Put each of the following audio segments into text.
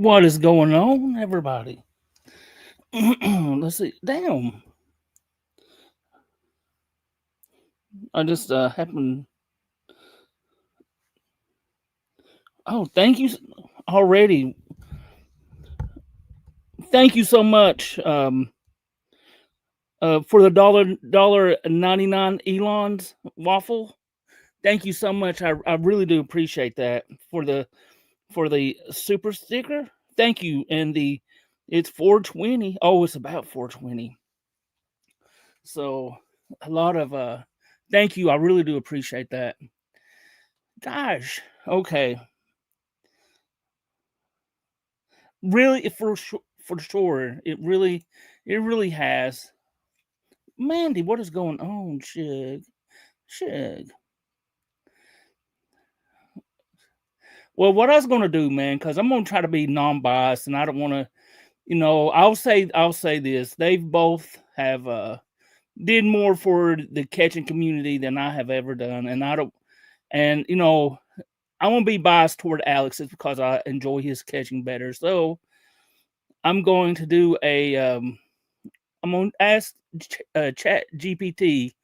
What is going on, everybody? Let's see. Damn. I just happened. Oh, thank you already. Thank you so much for the dollar 99 Elon's waffle. Thank you so much. I really do appreciate that for the super sticker. Thank you. And it's 420. Oh, it's about 420. So a lot of thank you. I really do appreciate that. Gosh. Okay. Really, for sure, it really has. Mandy, what is going on, Shug? Well, what I was gonna do, man, because I'm gonna try to be non-biased, and I don't want to, I'll say this: they've both have did more for the catching community than I have ever done, and I don't, and I won't be biased toward Alex. It's because I enjoy his catching better. So I'm going to do I'm gonna ask Chat GPT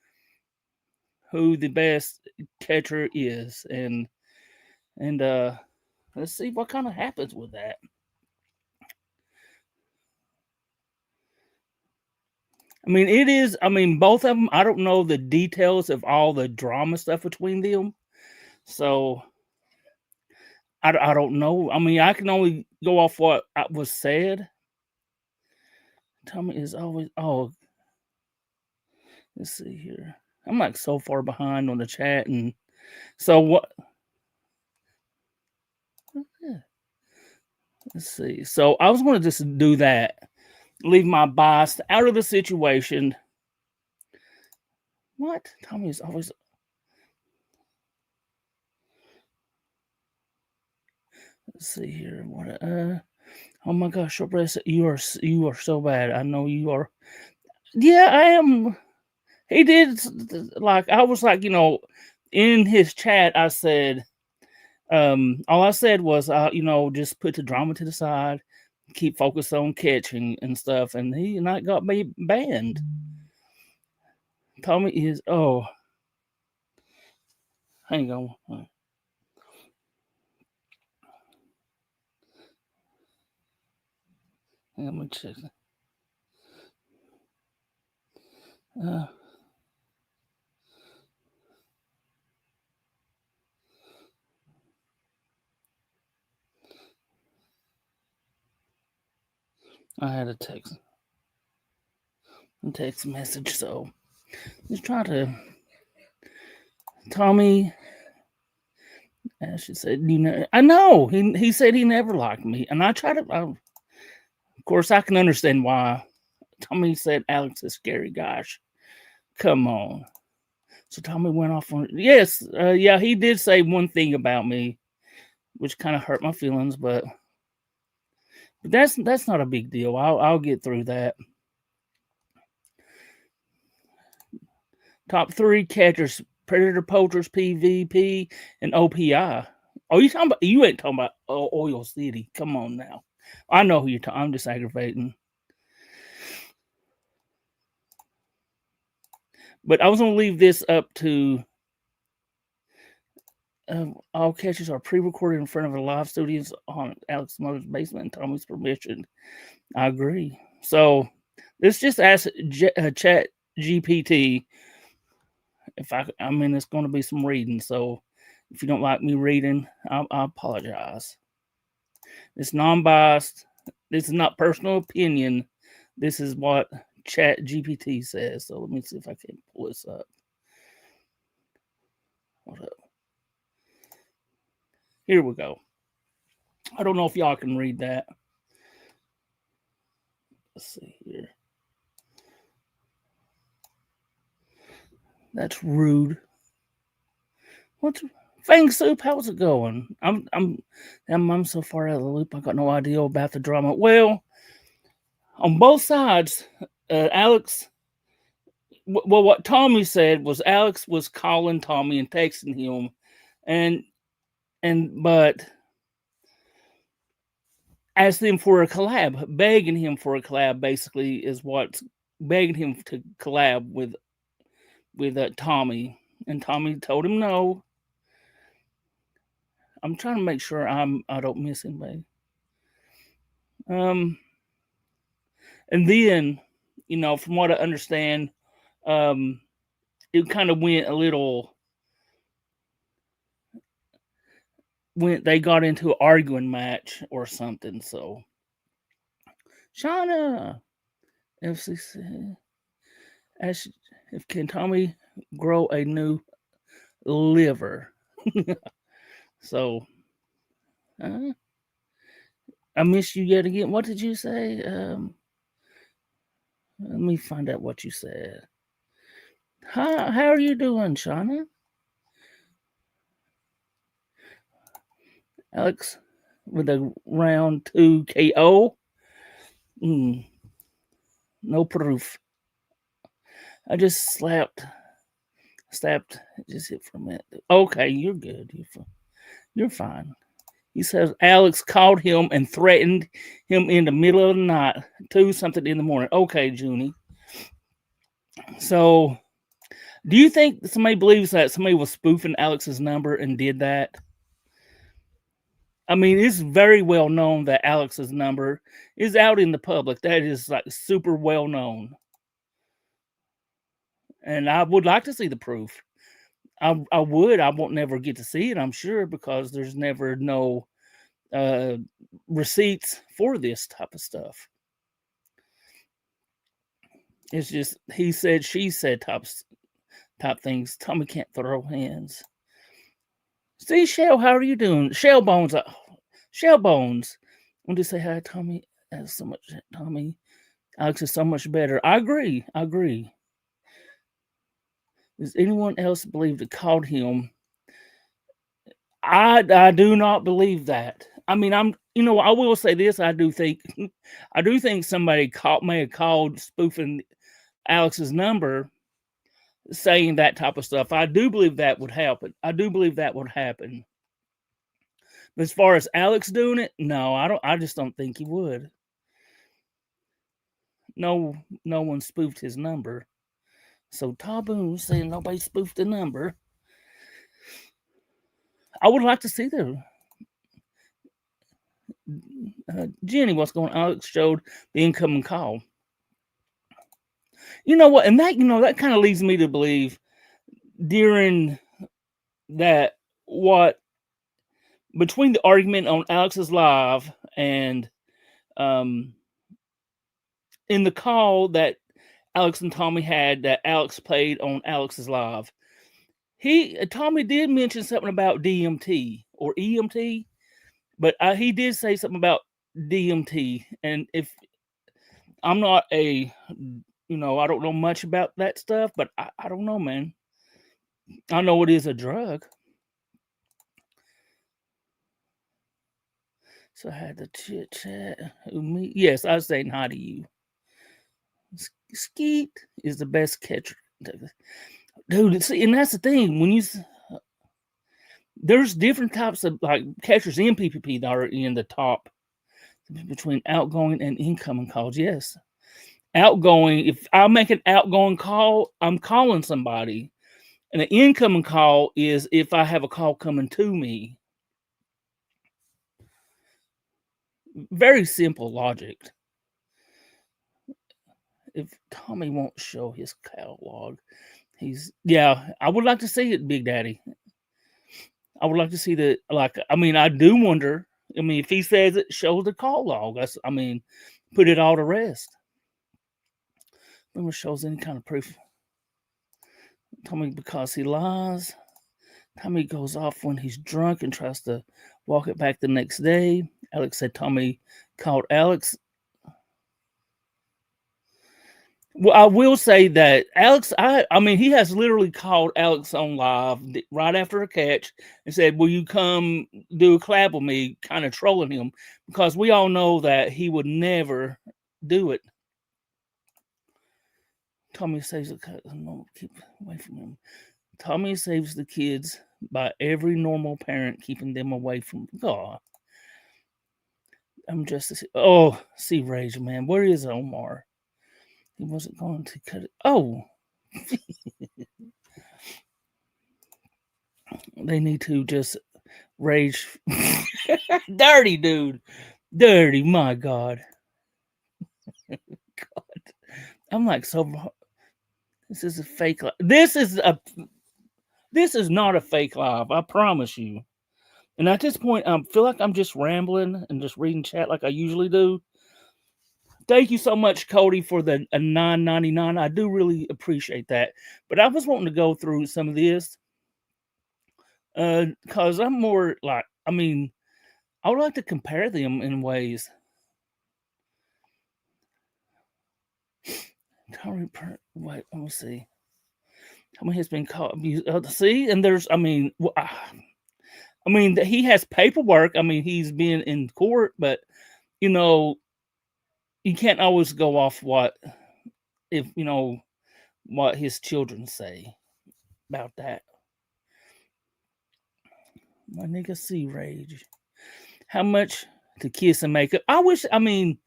who the best catcher is, and let's see what kind of happens with that. I mean, it is. I mean, both of them. I don't know the details of all the drama stuff between them, so I don't know. I mean, I can only go off what was said. Tommy is always. Oh, let's see here. I'm like so far behind on the chat, and so what? Let's see. So I was going to just do that, leave my bias out of the situation. What? Tommy's always. Let's see here. What? Oh my gosh, short breast. You are so bad. I know you are. Yeah, I am. He did like I was like in his chat. I said, all I said was, just put the drama to the side, keep focused on catching and stuff, and he not got me banned. Tommy is hang on. Let me check. I had a text message, so just try to. Tommy, as she said, I know he said he never liked me, and I try to. Of course, I can understand why. Tommy said Alex is scary. Gosh, come on. So Tommy went off on. Yes, yeah, he did say one thing about me, which kind of hurt my feelings, but that's not a big deal. I'll get through that. Top 3 catchers: predator poachers, PvP, and OPI. Oh, you ain't talking about Oil City. Come on now. I know who you're talking. I'm just aggravating. But I was gonna leave this up to all catches are pre-recorded in front of a live studios on Alex Mother's basement and Tommy's permission. I agree. So let's just ask Chat GPT if I mean it's going to be some reading. So if you don't like me reading, I apologize. It's non-biased. This is not personal opinion. This is what Chat GPT says. So let me see if I can pull this up. What up? Here we go. I don't know if y'all can read that. Let's see here. That's rude. What's Fang Soup? How's it going? I'm so far out of the loop. I got no idea about the drama. Well, on both sides, Alex. Well, what Tommy said was Alex was calling Tommy and texting him, but asked them for a collab, begging him for a collab. Basically, is what's begging him to collab with Tommy, and Tommy told him no. I'm trying to make sure I don't miss anybody. And then, from what I understand, it kind of went a little. They got into an arguing match or something. So, Shauna, FCC, asked if can Tommy grow a new liver. So, I miss you yet again. What did you say? Let me find out what you said. How are you doing, Shauna? Alex with a round 2 KO. No proof. I just slapped. Just hit for a minute. Okay, you're good. You're fine. He says Alex called him and threatened him in the middle of the night, 2-something in the morning. Okay, Junie. So, do you think somebody believes that somebody was spoofing Alex's number and did that? I mean, it's very well known that Alex's number is out in the public. That is like super well known. And I would like to see the proof. I would. I won't never get to see it, I'm sure, because there's never no receipts for this type of stuff. It's just he said, she said type things. Tommy can't throw hands. See, Shell, how are you doing? Shell Bones. I want to say hi, Tommy. That's so much. Tommy, Alex is so much better. I agree. Does anyone else believe that called him? I do not believe that. I mean, I will say this. I do think somebody may have called spoofing Alex's number, saying that type of stuff. I do believe that would happen. But as far as Alex doing it, no, I don't. I just don't think he would. No one spoofed his number. So Taboon saying nobody spoofed the number. I would like to see the Jenny, what's going on? Alex showed the incoming call. You know what? And that kind of leads me to believe during that between the argument on Alex's live and in the call that Alex and Tommy had that Alex played on Alex's live, Tommy did mention something about DMT or EMT, but he did say something about DMT. And if I'm not I don't know much about that stuff, but I don't know, man. I know it is a drug. So I had to chit chat. Yes, I was saying hi to you. Skeet is the best catcher. Dude, see, and that's the thing. When there's different types of like catchers in PPP that are in the top between outgoing and incoming calls. Yes. Outgoing, if I make an outgoing call, I'm calling somebody. And an incoming call is if I have a call coming to me. Very simple logic. If Tommy won't show his catalog, I would like to see it, Big Daddy. I would like to see I do wonder. If he says it, show the call log. Put it all to rest. Never shows any kind of proof. Tommy, because he lies. Tommy goes off when he's drunk and tries to walk it back the next day. Alex said Tommy called Alex. Well, I will say that Alex, he has literally called Alex on live right after a catch and said, will you come do a collab with me, kind of trolling him, because we all know that he would never do it. Tommy saves the kids. Keep away from him. Tommy saves the kids by every normal parent keeping them away from God. I'm just oh, see Rage, man. Where is Omar? He wasn't going to cut it. Oh, they need to just Rage. Dirty dude. Dirty, my God. God. I'm like so this is a fake live. This is not a fake live, I promise you. And at this point, I feel like I'm just rambling and just reading chat like I usually do. Thank you so much, Cody, for the $9.99. I do really appreciate that. But I was wanting to go through some of this because I'm more like, I mean, I would like to compare them in ways. Wait, let me see. How many has been caught? See, and there's, I mean, he has paperwork. I mean, he's been in court, but you know, you can't always go off what his children say about that. My nigga C Rage. How much to kiss and make up? I wish, I mean,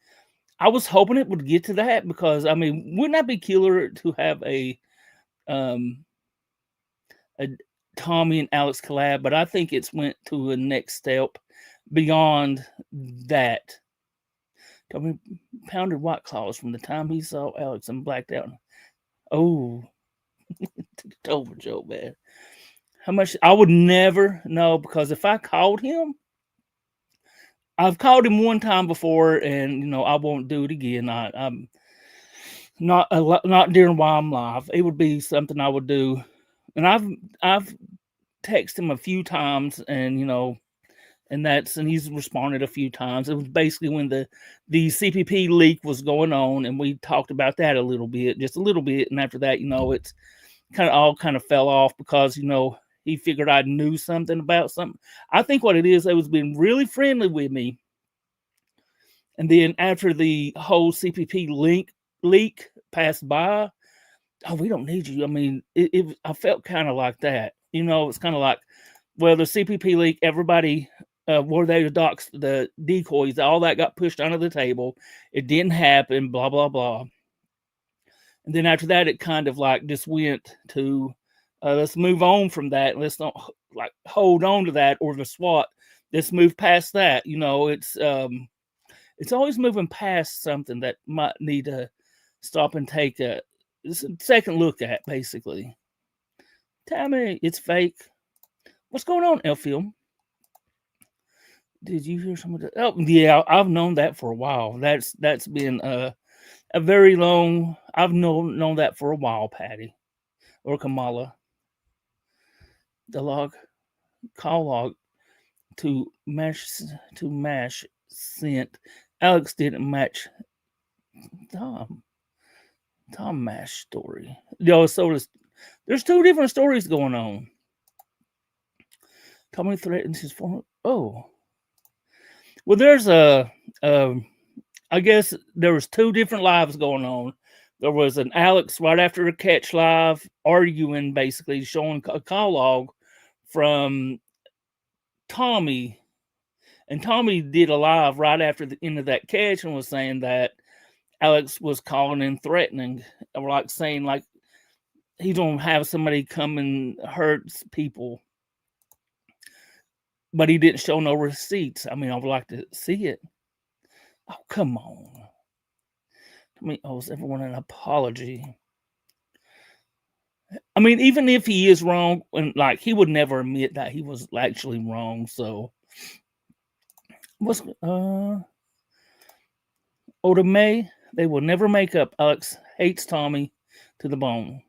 I was hoping it would get to that because I mean, wouldn't that be killer to have a Tommy and Alex collab? But I think it's went to a next step beyond that. Tommy pounded White Claws from the time he saw Alex and blacked out. Oh, over Joe, man. How much? I would never know because if I called him, I've called him one time before, and I won't do it again. I'm not during while I'm live. It would be something I would do, and I've texted him a few times, and he's responded a few times. It was basically when the CPP leak was going on, and we talked about that a little bit, just a little bit, and after that, it's kind of fell off because he figured I knew something about something. I think what it is, they was being really friendly with me. And then after the whole CPP leak passed by, oh, we don't need you. I mean, I felt kind of like that. It's kind of like, well, the CPP leak, everybody, were they the decoys, all that got pushed under the table. It didn't happen, blah, blah, blah. And then after that, it kind of like just went to, let's move on from that. Let's not like hold on to that or the SWAT. Let's move past that. It's always moving past something that might need to stop and take a second look at, basically. Tammy, it's fake. What's going on, Elfield? Did you hear some of that? Oh, yeah, I've known that for a while. That's been a very long. I've known that for a while, Patty or Kamala. The call log to mash sent. Alex didn't match Tom Mash story. So there's two different stories going on. Tommy threatens his former. Oh, well, there's I guess there was two different lives going on. There was an Alex right after a catch live arguing, basically showing a call log from Tommy. And Tommy did a live right after the end of that catch and was saying that Alex was calling and threatening, or like saying like he's gonna have somebody come and hurt people. But he didn't show no receipts. I mean, I would like to see it. Oh, come on. I mean, owes everyone an apology. I mean, even if he is wrong, and like he would never admit that he was actually wrong. So what's Oda May? They will never make up. Alex hates Tommy to the bone.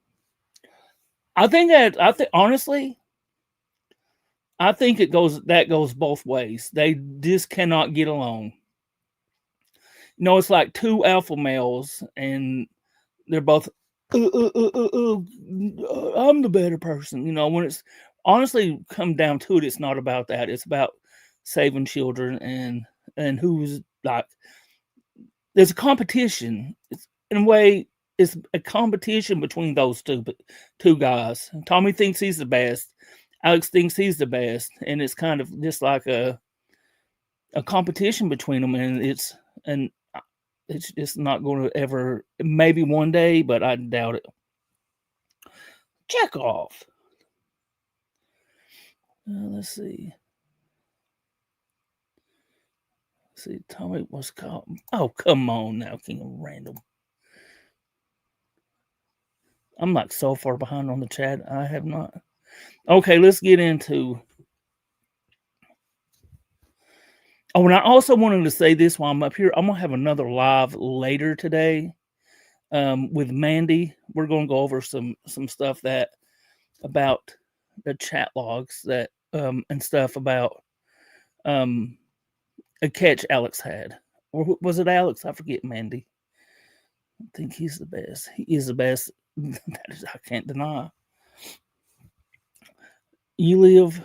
I think honestly, I think that goes both ways. They just cannot get along. It's like two alpha males, and they're both. I'm the better person. When it's honestly come down to it, it's not about that. It's about saving children and who's like. There's a competition. In a way, it's a competition between those two guys. Tommy thinks he's the best. Alex thinks he's the best, and it's kind of just like a competition between them, and it's just not going to ever. Maybe one day, but I doubt it. Check off. Let's see. See, Tommy was called. Oh, come on now, King of Random. I'm like so far behind on the chat. I have not. Okay, let's get into. Oh, and I also wanted to say this while I'm up here. I'm gonna have another live later today, with Mandy. We're gonna go over some stuff that about the chat logs that and stuff about a catch Alex had, or was it Alex? I forget. Mandy. I think he's the best. He is the best. That is, I can't deny. You live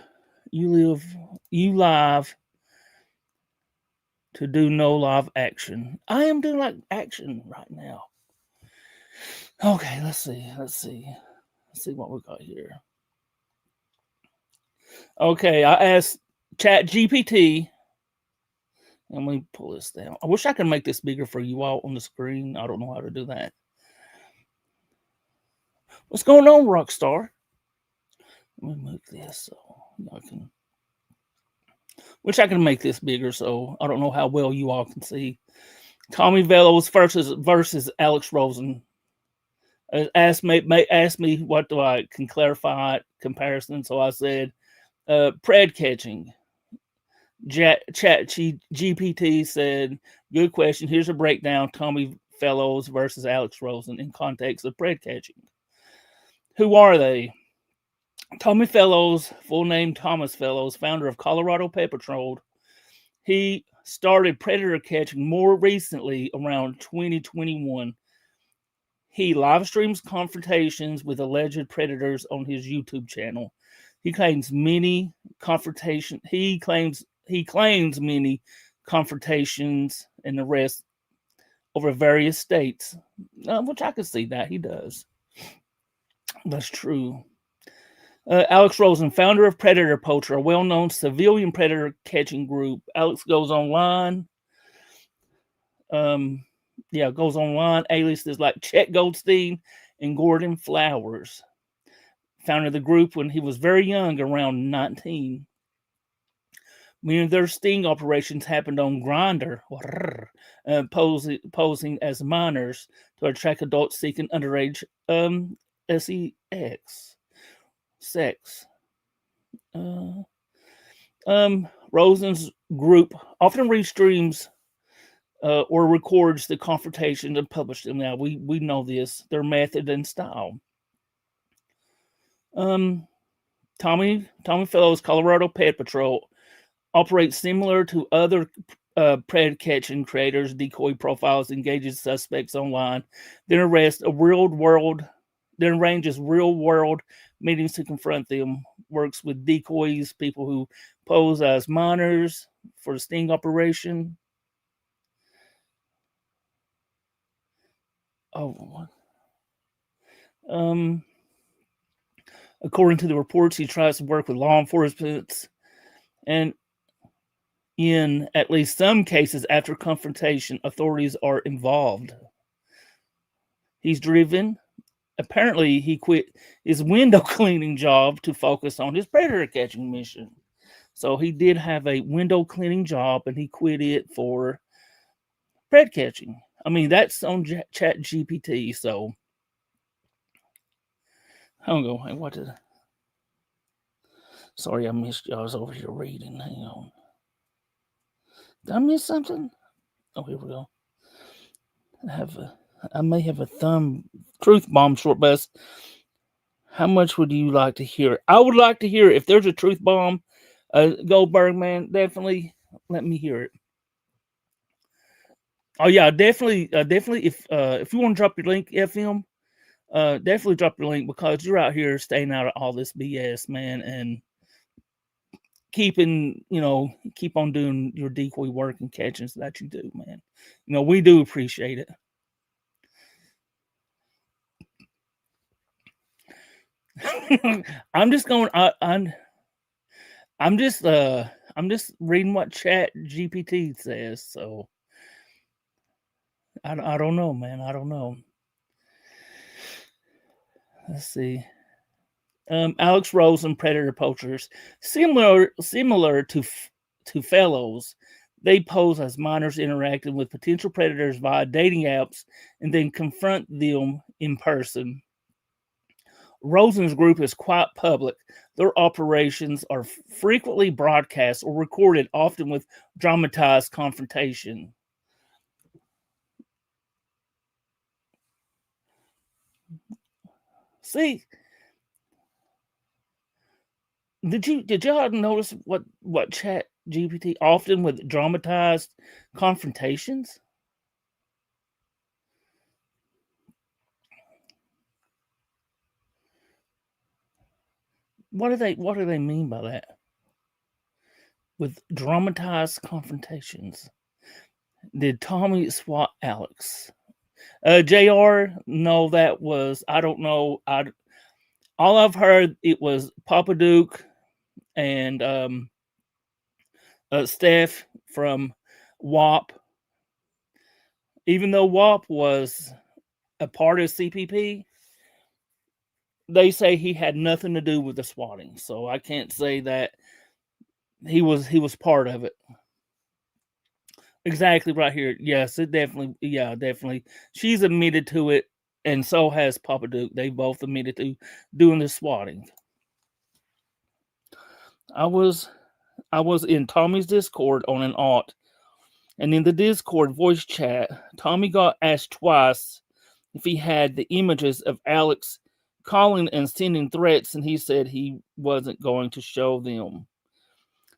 to do no live action. I am doing like action right now. Okay, let's see what we got here. Okay, I asked Chat GPT, and let me pull this down. I wish I could make this bigger for you all on the screen. I don't know how to do that. What's going on, Rockstar? Let me move this so I can. Wish I could make this bigger, so I don't know how well you all can see. Tommy Velos versus Alex Rosen. Asked me what do I can clarify comparison. So I said, pred catching. Chat GPT said, good question. Here's a breakdown: Tommy Fellows versus Alex Rosen in context of pred catching. Who are they? Tommy Fellows, full name Thomas Fellows, founder of Colorado Pet Patrol. He started predator catching more recently around 2021. He live streams confrontations with alleged predators on his YouTube channel. He claims many confrontations. He claims many confrontations and arrests over various states, which I can see that he does. That's true. Alex Rosen, founder of Predator Poacher, a well-known civilian predator catching group. Alex goes online. Goes online. Aliases like Chet Goldstein and Gordon Flowers. Founded the group when he was very young, around 19. Many of their sting operations happened on Grindr, posing as minors to attract adults seeking underage sex. Rosen's group often restreams or records the confrontation and publish them. Now we know this, their method and style. Tommy Fellows Colorado Pet Patrol operates similar to other pred catching creators. Decoy profiles, engages suspects online, then arrests then arranges real world meetings to confront them. Works with decoys, people who pose as minors for the sting operation. According to the reports, he tries to work with law enforcement, and in at least some cases, after confrontation, authorities are involved. He's driven. Apparently, he quit his window cleaning job to focus on his predator catching mission. So he did have a window cleaning job, and he quit it for pred catching. I mean, that's on Chat GPT. So, hang on. What did? Sorry, I missed you. I was over here reading. Hang on. Did I miss something? Oh, here we go. I may have a thumb truth bomb short bus. How much would you like to hear? I would like to hear if there's a truth bomb. Goldberg, man, definitely let me hear it. Oh yeah, definitely. If you want to drop your link, FM, definitely drop your link, because you're out here staying out of all this BS, man, and keep on doing your decoy work and catchings that you do, man. We do appreciate it. I'm just going. I'm I'm just reading what Chat GPT says. So I don't know, man. I don't know. Let's see. Alex Rosen, predator poachers, similar to fellows. They pose as minors interacting with potential predators via dating apps and then confront them in person. Rosen's group is quite public. Their operations are frequently broadcast or recorded, often with dramatized confrontation. See, did y'all notice what Chat GPT often with dramatized confrontations? What do they mean by that? With dramatized confrontations. Did Tommy swat Alex? JR, no, that was I don't know. All I've heard it was Papa Duke and Steph from WAP. Even though WAP was a part of CPP, they say he had nothing to do with the swatting. So I can't say that he was part of it. Exactly right here. Yes, it definitely. Yeah, definitely. She's admitted to it, and so has Papa Duke. They both admitted to doing the swatting. I was in Tommy's Discord on an aught, and in the Discord voice chat, Tommy got asked twice if he had the images of Alex calling and sending threats, and he said he wasn't going to show them.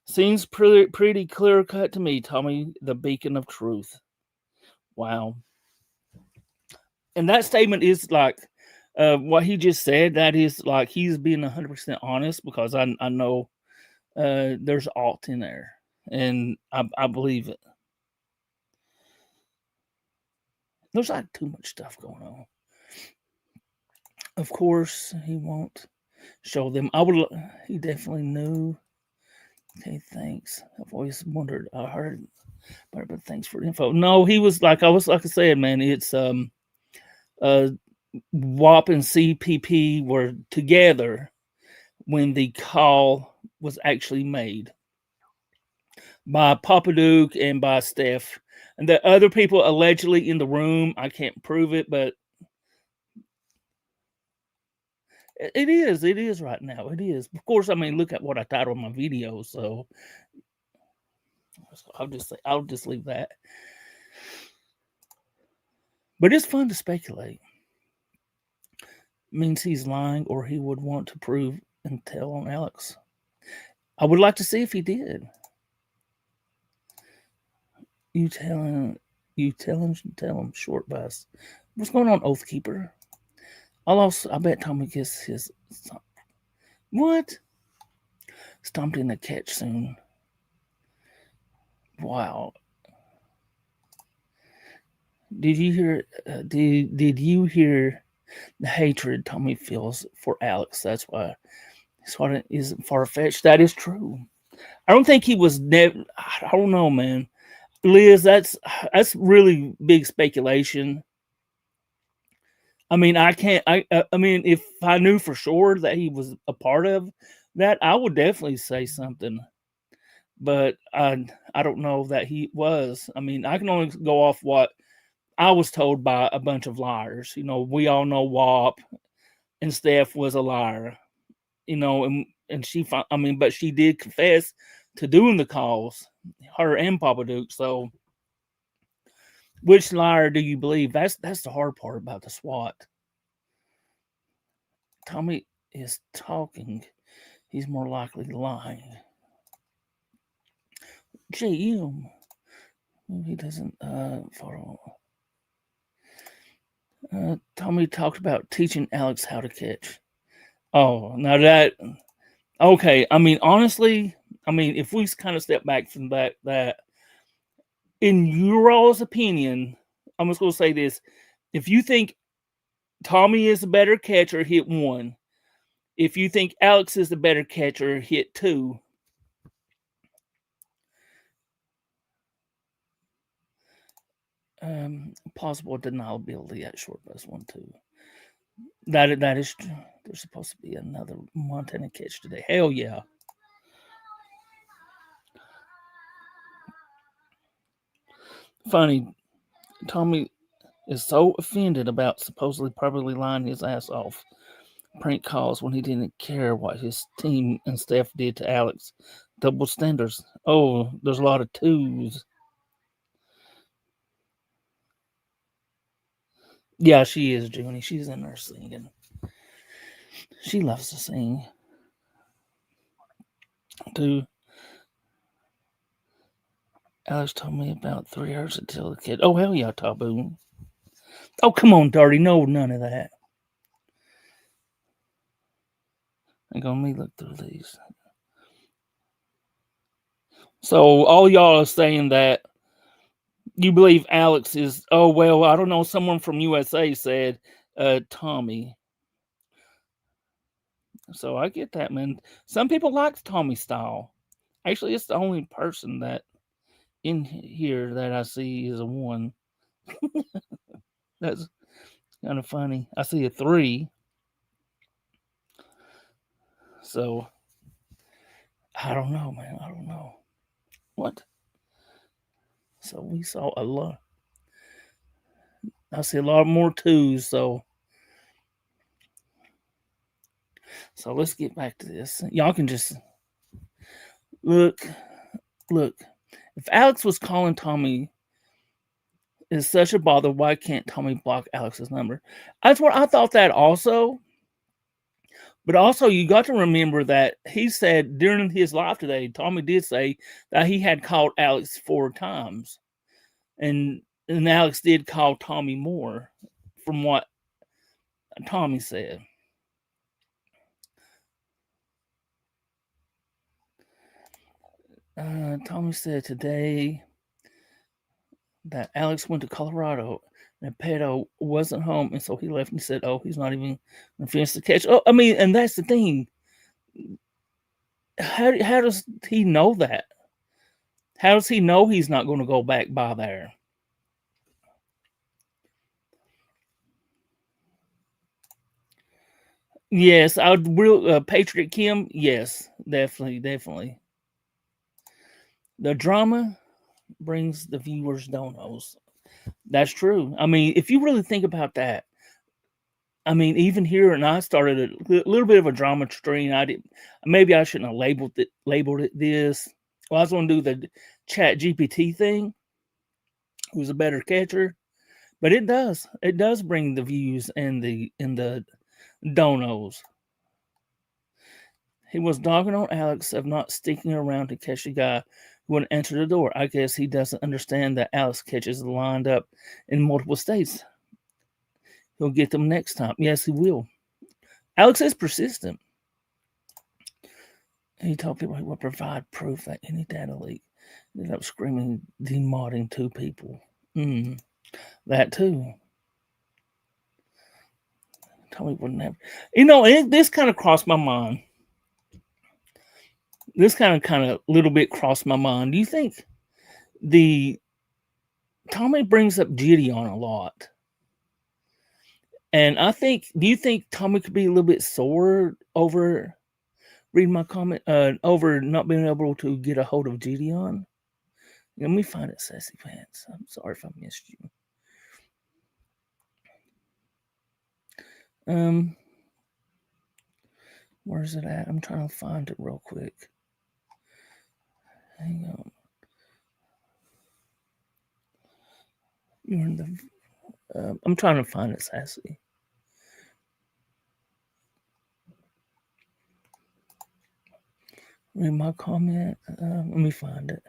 Seems pretty clear cut to me, Tommy, the beacon of truth. Wow. And that statement is like what he just said. That is like he's being 100% honest because I know there's alt in there, and I believe it. There's like too much stuff going on. Of course, he won't show them. He definitely knew. Okay, thanks. I've always wondered. I heard, but thanks for the info. No, he was like I said, man. It's WAP and CPP were together when the call was actually made by Papa Duke and by Steph. And the other people allegedly in the room, I can't prove it, but it is right now. It is. Of course, I mean, look at what I titled my video, so I'll just leave that. But it's fun to speculate. Means he's lying, or he would want to prove and tell on Alex. I would like to see if he did. Tell him, short bus. What's going on, Oathkeeper? I bet Tommy gets his. What? Stomped in the catch soon. Wow. Did you hear? Did you hear the hatred Tommy feels for Alex? That's why it isn't far fetched. That is true. I don't think he was never. I don't know, man. Liz, that's really big speculation. I mean, I can't. I mean, if I knew for sure that he was a part of that, I would definitely say something. But I don't know that he was. I mean, I can only go off what I was told by a bunch of liars. You know, we all know WAP and Steph was a liar. You know, and she. I mean, but she did confess to doing the calls, her and Papa Duke. So, which liar do you believe? That's the hard part about the SWAT. Tommy is talking. He's more likely lying. JM. He doesn't follow. Tommy talked about teaching Alex how to catch. Oh, now that. Okay, I mean, honestly, if we kind of step back from that, in your all's opinion, I'm just going to say this. If you think Tommy is a better catcher, hit 1. If you think Alex is the better catcher, hit 2. Possible deniability at short bus 1-2. That is true. There's supposed to be another Montana catch today. Hell yeah. Funny, Tommy is so offended about supposedly probably lying his ass off prank calls when he didn't care what his team and staff did to Alex. Double standards. Oh, there's a lot of twos. Yeah, she is, Junie. She's in there singing. She loves to sing. Too. Alex told me about 3 hours until the kid. Oh, hell yeah, Taboo. Oh, come on, Dirty. No, none of that. Hang on, let me look through these. So, all y'all are saying that you believe Alex is. Oh, well, I don't know. Someone from USA said Tommy. So, I get that, man. Some people like Tommy's style. Actually, it's the only person that in here that I see is a 1. That's kind of funny. I see a 3. So, I don't know, man. I don't know. What? So, we saw a lot. I see a lot more 2s. So let's get back to this. Y'all can just look. If Alex was calling Tommy is such a bother, why can't Tommy block Alex's number? That's what I thought that also. But also, you got to remember that he said during his live today, Tommy did say that he had called Alex 4 times. And Alex did call Tommy more, from what Tommy said. Tommy said today that Alex went to Colorado and Pedo wasn't home, and so he left and said, "Oh, he's not even going to finish the catch." Oh, I mean, and that's the thing. How does he know that? How does he know he's not going to go back by there? Yes, I would. Real Patriot Kim. Yes, definitely. The drama brings the viewers donos. That's true. I mean, if you really think about that, I mean, even here, and I started a little bit of a drama stream. Maybe I shouldn't have labeled it this. Well, I was going to do the Chat GPT thing. Who's a better catcher? But it does bring the views and the donos. He was dogging on Alex of not sticking around to catch the guy who wouldn't answer the door. I guess he doesn't understand that Alex catches lined up in multiple states. He'll get them next time. Yes, he will. Alex is persistent. He told people he would provide proof that any data leak ended up screaming demodding 2 people. That too. Told me wouldn't have. This kind of crossed my mind. This kind of little bit crossed my mind. Do you think Tommy brings up Gideon a lot? And do you think Tommy could be a little bit sore over reading my comment, over not being able to get a hold of Gideon? Let me find it, Sassy Pants. I'm sorry if I missed you. Where's it at? I'm trying to find it real quick. Hang on. You're in the. I'm trying to find it, Sassy. Read my comment. Let me find it.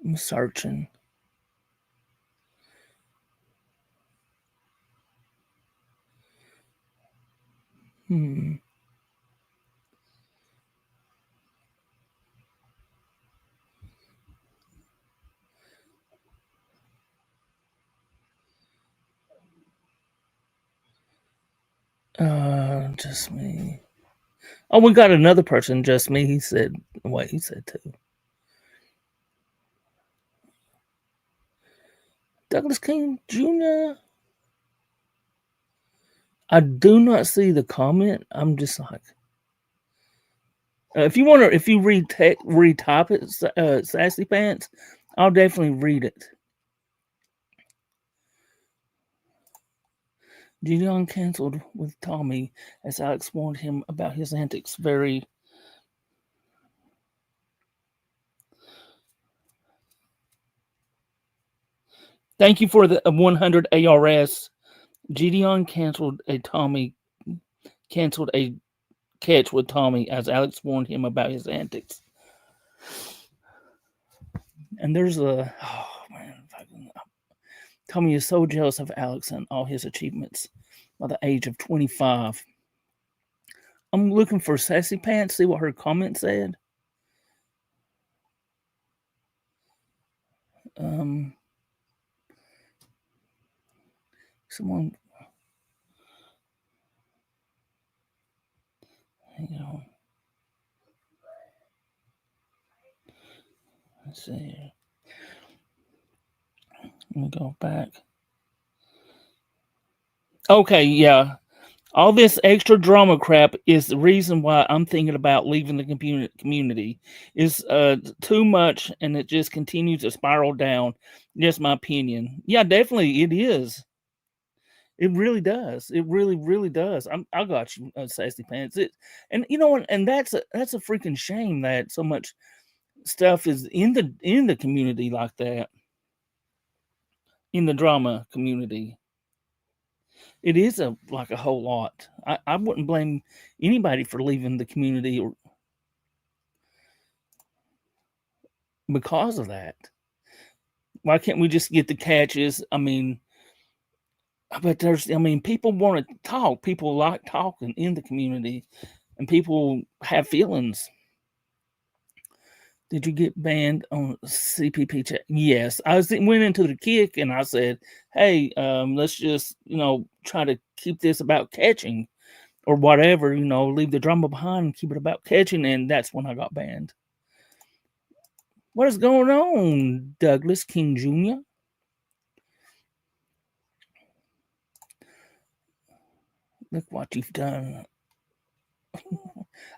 I'm searching. Just me. Oh, we got another person, just me. He said what he said too. Douglas King Jr. I do not see the comment. I'm just like, if you retype it, Sassy Pants, I'll definitely read it. Gideon canceled with Tommy as Alex warned him about his antics. Very. Thank you for the 100 ARS. Gideon canceled a catch with Tommy as Alex warned him about his antics. And there's Tommy is so jealous of Alex and all his achievements by the age of 25. I'm looking for Sassy Pants, see what her comment said. Someone, hang on. Let's see. Let me go back. Okay, yeah. All this extra drama crap is the reason why I'm thinking about leaving the community. Is too much, and it just continues to spiral down. Just my opinion. Yeah, definitely it is. It really does. It really, really does. I got you, Sassy Pants. And you know what? And that's a freaking shame that so much stuff is in the community like that. In the drama community. It is a whole lot. I wouldn't blame anybody for leaving the community because of that. Why can't we just get the catches? I mean, but people want to talk. People like talking in the community, and people have feelings. Did you get banned on CPP chat? Yes, I went into the kick and I said, "Hey, let's just try to keep this about catching, or whatever. Leave the drama behind and keep it about catching." And that's when I got banned. What is going on, Douglas King Jr.? Look what you've done.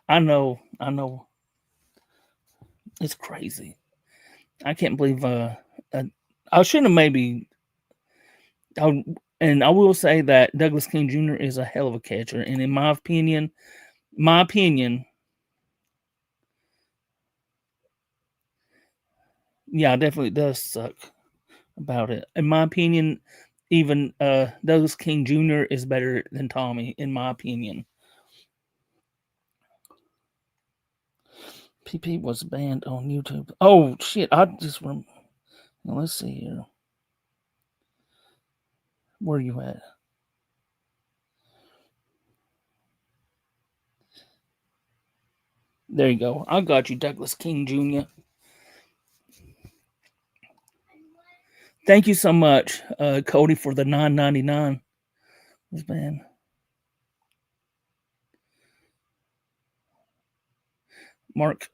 I know. It's crazy. I can't believe. I should have maybe. And I will say that Douglas King Jr. is a hell of a catcher, and in my opinion, yeah, it definitely does suck about it. In my opinion, even Douglas King Jr. is better than Tommy, in my opinion. PP was banned on YouTube. Oh shit! Let's see here. Where are you at? There you go. I got you, Douglas King Jr. Thank you so much, Cody, for the $9.99. Man, Mark.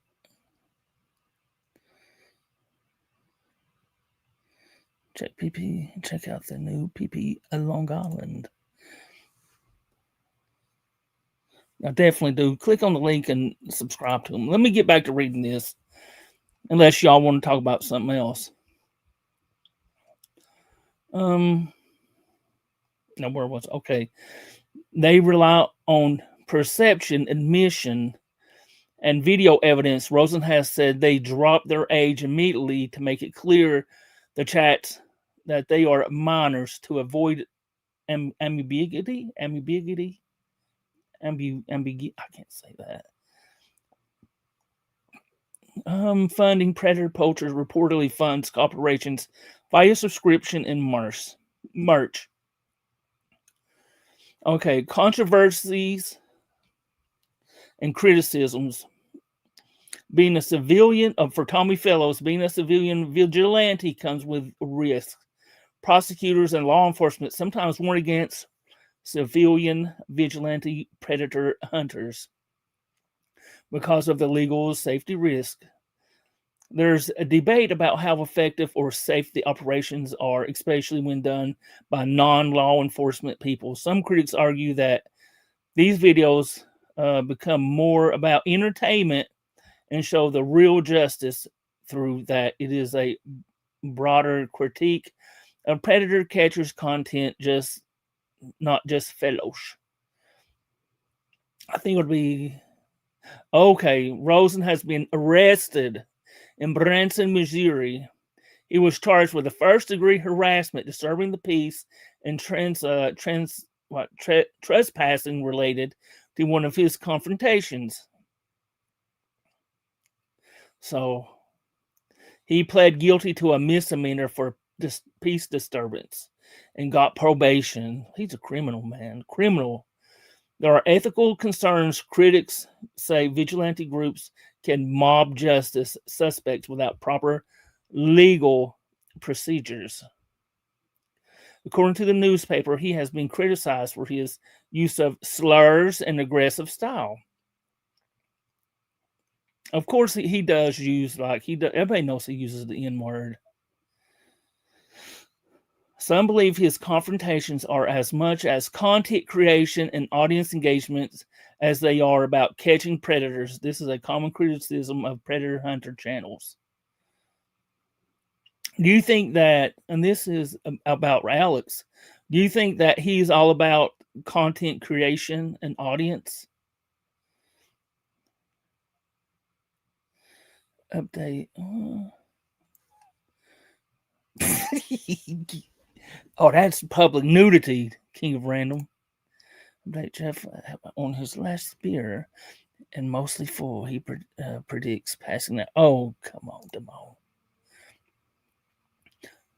Check PP. Check out the new PP Long Island. I definitely do. Click on the link and subscribe to them. Let me get back to reading this, unless y'all want to talk about something else. Now where was okay? They rely on perception, admission, and video evidence. Rosen has said they dropped their age immediately to make it clear the chats that they are minors to avoid ambiguity. I can't say that. Funding predator poachers reportedly funds corporations via subscription and merch. Okay, controversies and criticisms. Being a civilian, for Tommy Fellows, being a civilian vigilante comes with risks. Prosecutors and law enforcement sometimes warn against civilian vigilante predator hunters because of the legal safety risk. There's a debate about how effective or safe the operations are, especially when done by non-law enforcement people. Some critics argue that these videos become more about entertainment and show the real justice through that. It is a broader critique of predator catchers content, just not just fellows. I think it would be okay. Rosen has been arrested in Branson, Missouri. He was charged with a first-degree harassment, disturbing the peace, and trespassing related to one of his confrontations. So he pled guilty to a misdemeanor for peace disturbance and got probation. He's a criminal, man. Criminal. There are ethical concerns. Critics say vigilante groups can mob justice suspects without proper legal procedures. According to the newspaper, he has been criticized for his use of slurs and aggressive style. Of course, he does use, everybody knows he uses the N word. Some believe his confrontations are as much as content creation and audience engagement as they are about catching predators. This is a common criticism of predator hunter channels. Do you think that, and this is about Alex, do you think that he's all about content creation and audience? Update. Oh, that's public nudity, King of Random. Update Jeff on his last spear and mostly full. He predicts passing that. Oh, come on, Damone.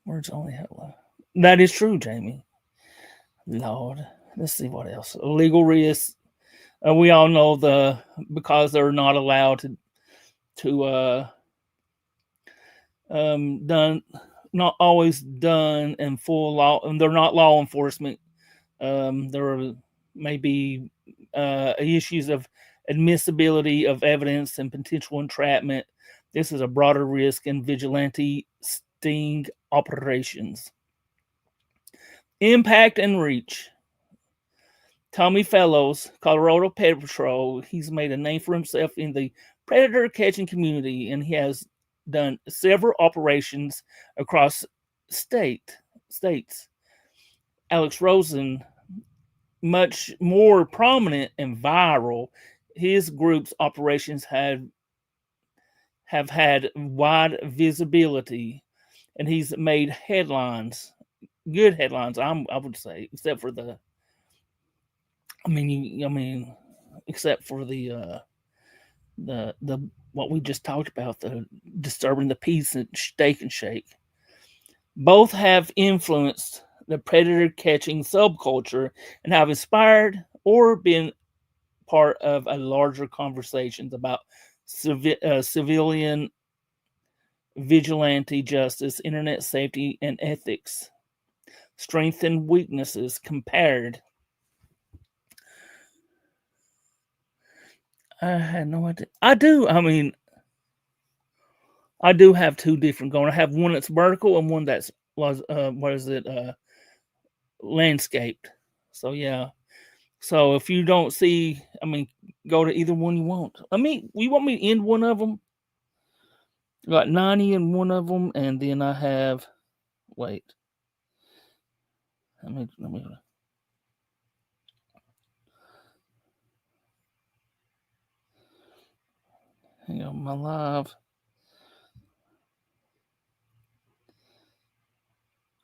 Words only hello. That is true, Jamie. Lord. Let's see what else. Legal risks. We all know because they're not allowed to done, not always done in full law, and they're not law enforcement. There may be issues of admissibility of evidence and potential entrapment. This is a broader risk in vigilante sting operations. Impact and reach. Tommy Fellows, Colorado Patrol, he's made a name for himself in the predator catching community, and he has done several operations across states. Alex Rosen, much more prominent and viral, his group's operations have had wide visibility, and he's made headlines, good headlines, I would say, except for the except for the what we just talked about, the disturbing the peace and Steak and Shake. Both have influenced the predator catching subculture and have inspired or been part of a larger conversations about civilian vigilante justice, internet safety, and ethics. Strengths and weaknesses compared. I had no idea. I do. I do have two different going. I have one that's vertical and one that's landscaped. So yeah. So if you don't see, go to either one you want. You want me to end one of them? I got 90 in one of them, and then I have. Wait. Let me. Hang on, my live.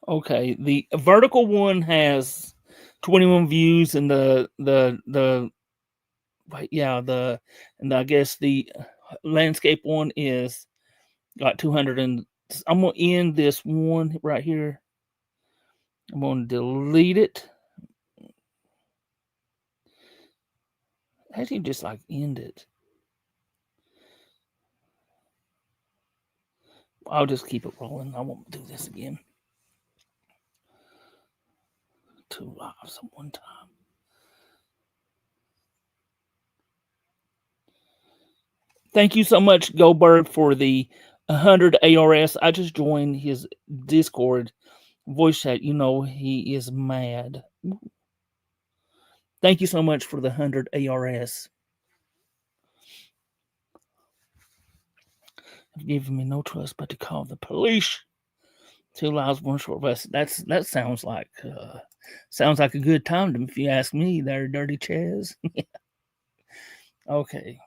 Okay, the vertical one has 21 views, and I guess the landscape one is got 200. And I'm gonna end this one right here. I'm gonna delete it. How do you just end it? I'll just keep it rolling. I won't do this again. 2 lives at one time. Thank you so much, Goldberg, for the 100 ARS. I just joined his Discord voice chat. You know he is mad. Thank you so much for the 100 ARS. Have given me no choice but to call the police. 2 lives, 1 short bus. That sounds like a good time to me, if you ask me. There, Dirty Chaz. Okay.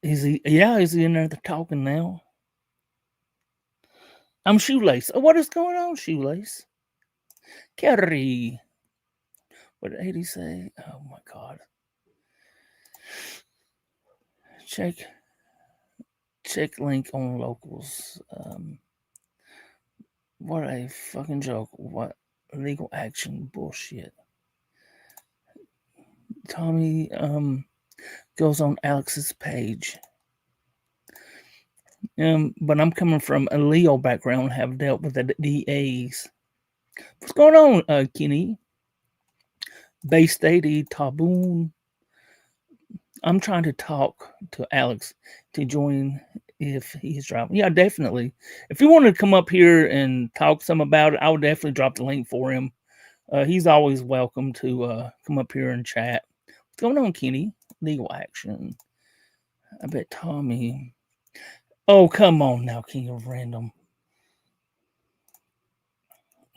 Is he? Yeah, is he in there talking now? I'm Shoelace. Oh, what is going on, Shoelace? Kerry. What did he say? Oh my God. Check link on locals. What a fucking joke. What legal action bullshit. Tommy goes on Alex's page. But I'm coming from a Leo background, have dealt with the DAs. What's going on, Kenny? Bay State Taboon. I'm trying to talk to Alex to join if he's driving. Yeah, definitely. If you want to come up here and talk some about it, I would definitely drop the link for him. He's always welcome to come up here and chat. What's going on, Kenny? Legal action. I bet Tommy. Oh, come on now, King of Random.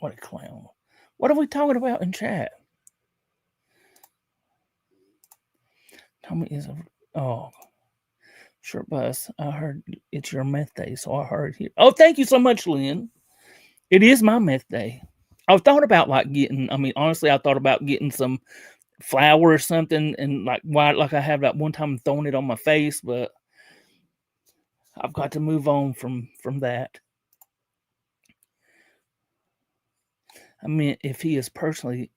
What a clown. What are we talking about in chat? Tommy is a... Oh, sure, bus. I heard it's your meth day, so I heard here. Oh, thank you so much, Lynn. It is my meth day. I've thought about honestly, I thought about getting some flour or something and like I have that one time throwing it on my face, but I've got to move on from that. I mean, if he is personally,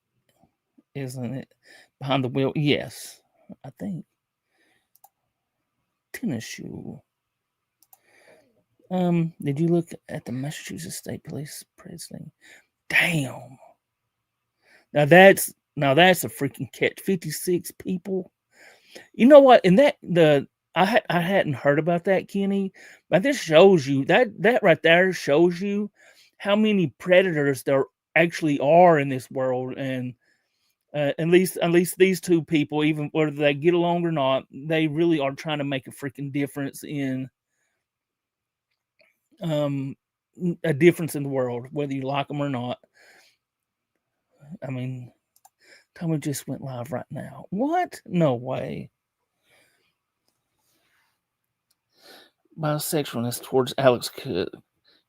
isn't it, behind the wheel? Yes, I think. Tennis shoe. Did you look at the Massachusetts State Police president? Damn. Now that's a freaking catch. 56 people. You know what? And I hadn't heard about that, Kenny, but this shows you that right there shows you how many predators there actually are in this world. And at least these 2 people, even whether they get along or not, they really are trying to make a freaking difference in a difference in the world, whether you like them or not. I mean, Tommy just went live right now. What? No way. Bisexualness towards Alex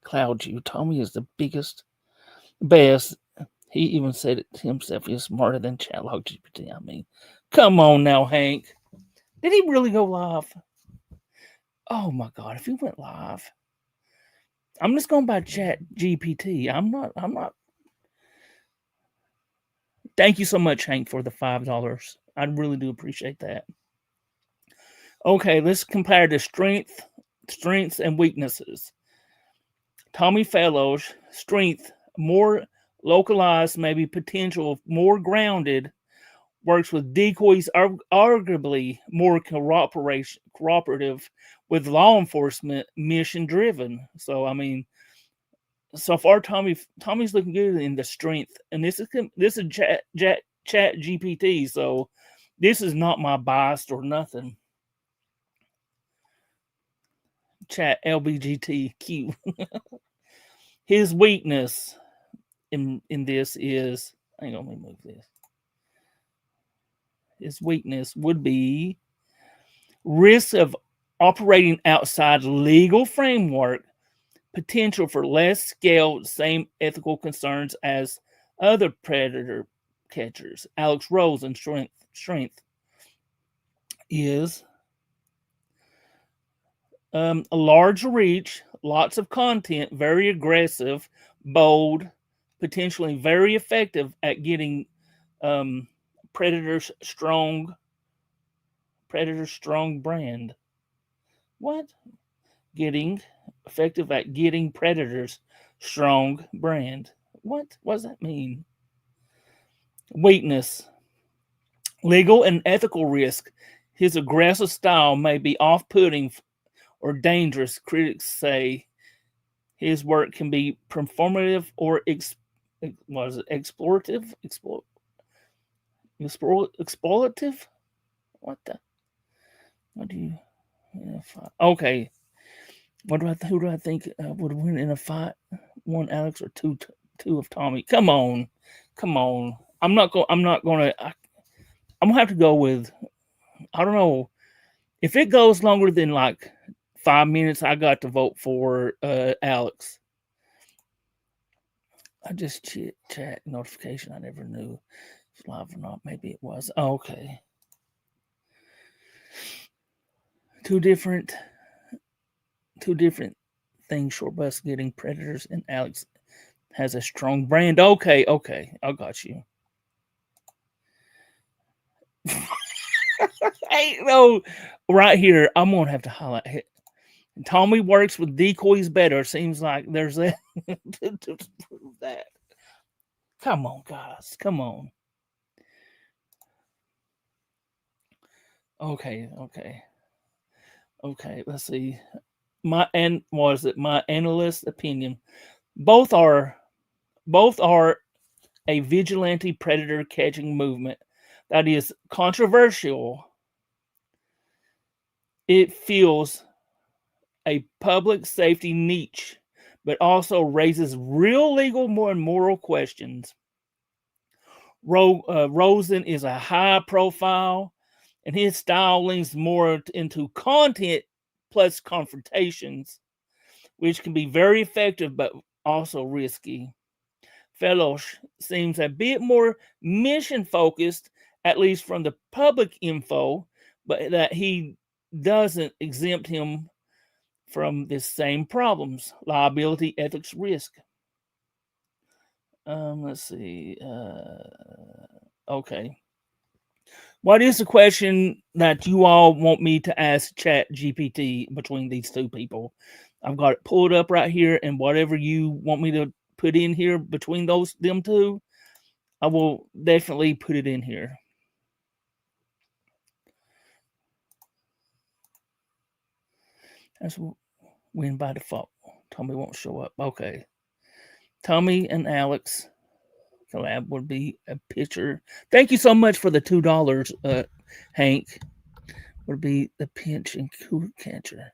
clouds you. Tommy is the best. He even said it himself. He's smarter than Chatlock GPT. I mean, come on now, Hank. Did he really go live? Oh my God! If he went live, I'm just going by Chat GPT. I'm not. Thank you so much, Hank, for the $5. I really do appreciate that. Okay, let's compare the strengths and weaknesses. Tommy Fellows, strength, more localized, maybe potential, more grounded, works with decoys, arguably more cooperative with law enforcement, mission driven. So, I mean, so far Tommy's looking good in the strength, and this is chat GPT, so this is not my bias or nothing. Chat LBGTQ. His weakness in this is, hang on, let me move this. His weakness would be risk of operating outside legal framework, potential for less scale, same ethical concerns as other predator catchers. Alex Rose and strength is a large reach, lots of content, very aggressive, bold, potentially very effective at getting Predator's strong brand. What? Getting effective at getting Predator's strong brand. What does that mean? Weakness. Legal and ethical risk. His aggressive style may be off-putting or dangerous. Critics say his work can be performative or explorative? Exploitative? What the? What do you? Okay. Who do I think would win in a fight? One Alex or two of Tommy? Come on. I'm not going. I'm gonna have to go with. I don't know if it goes longer than like 5 minutes. I got to vote for Alex. I just chat notification. I never knew if live or not. Maybe it was. Oh, okay. Two different things. Short bus getting Predators and Alex has a strong brand. Okay. I got you. Hey, no, right here, I'm gonna have to highlight it. Tommy works with decoys better. Seems like there's that to prove that. Come on, guys. Come on. Okay. Let's see. My analyst opinion. Both are a vigilante predator catching movement that is controversial. It fills a public safety niche, but also raises real legal and moral questions. Rosen is a high profile, and his style leans more into content plus confrontations, which can be very effective but also risky. Fellows seems a bit more mission focused, at least from the public info, but that he doesn't exempt him from the same problems: liability, ethics, risk. Let's see. Okay. What is the question that you all want me to ask Chat GPT between these two people? I've got it pulled up right here, and whatever you want me to put in here between them two, I will definitely put it in here. That's win by default. Tommy won't show up. Okay. Tommy and Alex collab would be a picture. Thank you so much for the $2, Hank. Would be the pinch and coup catcher.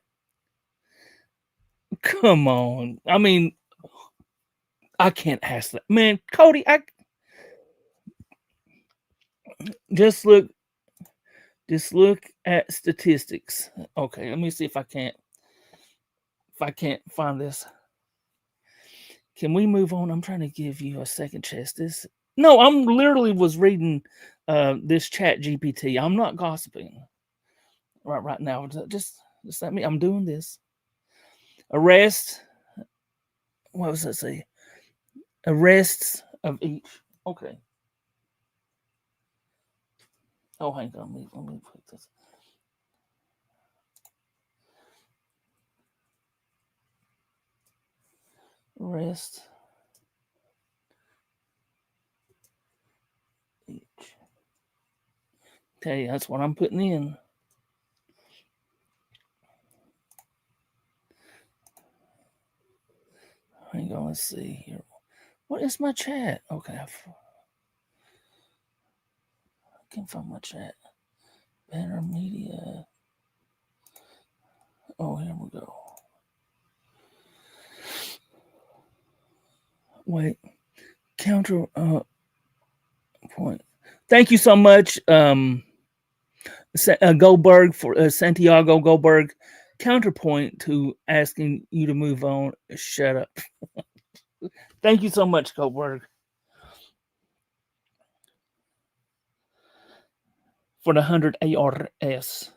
Come on. I mean, I can't ask that. Man, Cody, I just look at statistics. Okay, let me see if I can't find this. Can we move on? I'm trying to give you a second chance. I'm literally was reading this Chat GPT. I'm not gossiping right now. Just let me. I'm doing this. Arrest. What was that say? Arrests of each. Okay. Oh, hang on. Let me put this. Arrest each. Okay, that's what I'm putting in. Hang on, let's see here. What is my chat? Okay, I can't find my chat. Banner media. Oh, here we go. Wait. Counter point. Thank you so much, Goldberg, for Santiago Goldberg. Counterpoint to asking you to move on. Shut up. Thank you so much, Goldberg, for the 100 ARS.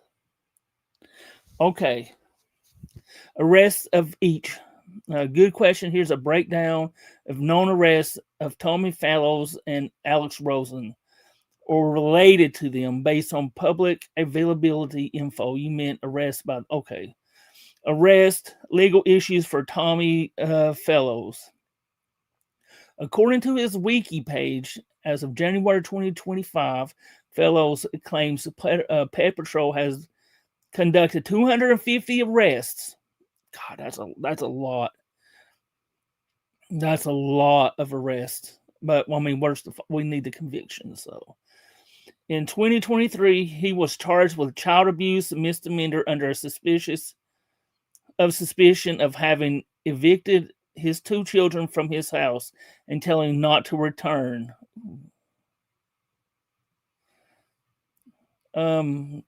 Okay. Arrests of each. Good question. Here's a breakdown of known arrests of Tommy Fallows and Alex Rosen, or related to them based on public availability info. You meant arrest by, okay. Arrest, legal issues for Tommy Fellows. According to his wiki page, as of January 2025, Fellows claims Pet Patrol has conducted 250 arrests. God, that's a lot. That's a lot of arrests. But I mean, we need the conviction. So, in 2023, he was charged with child abuse misdemeanor under suspicion of having evicted his 2 children from his house and telling not to return. There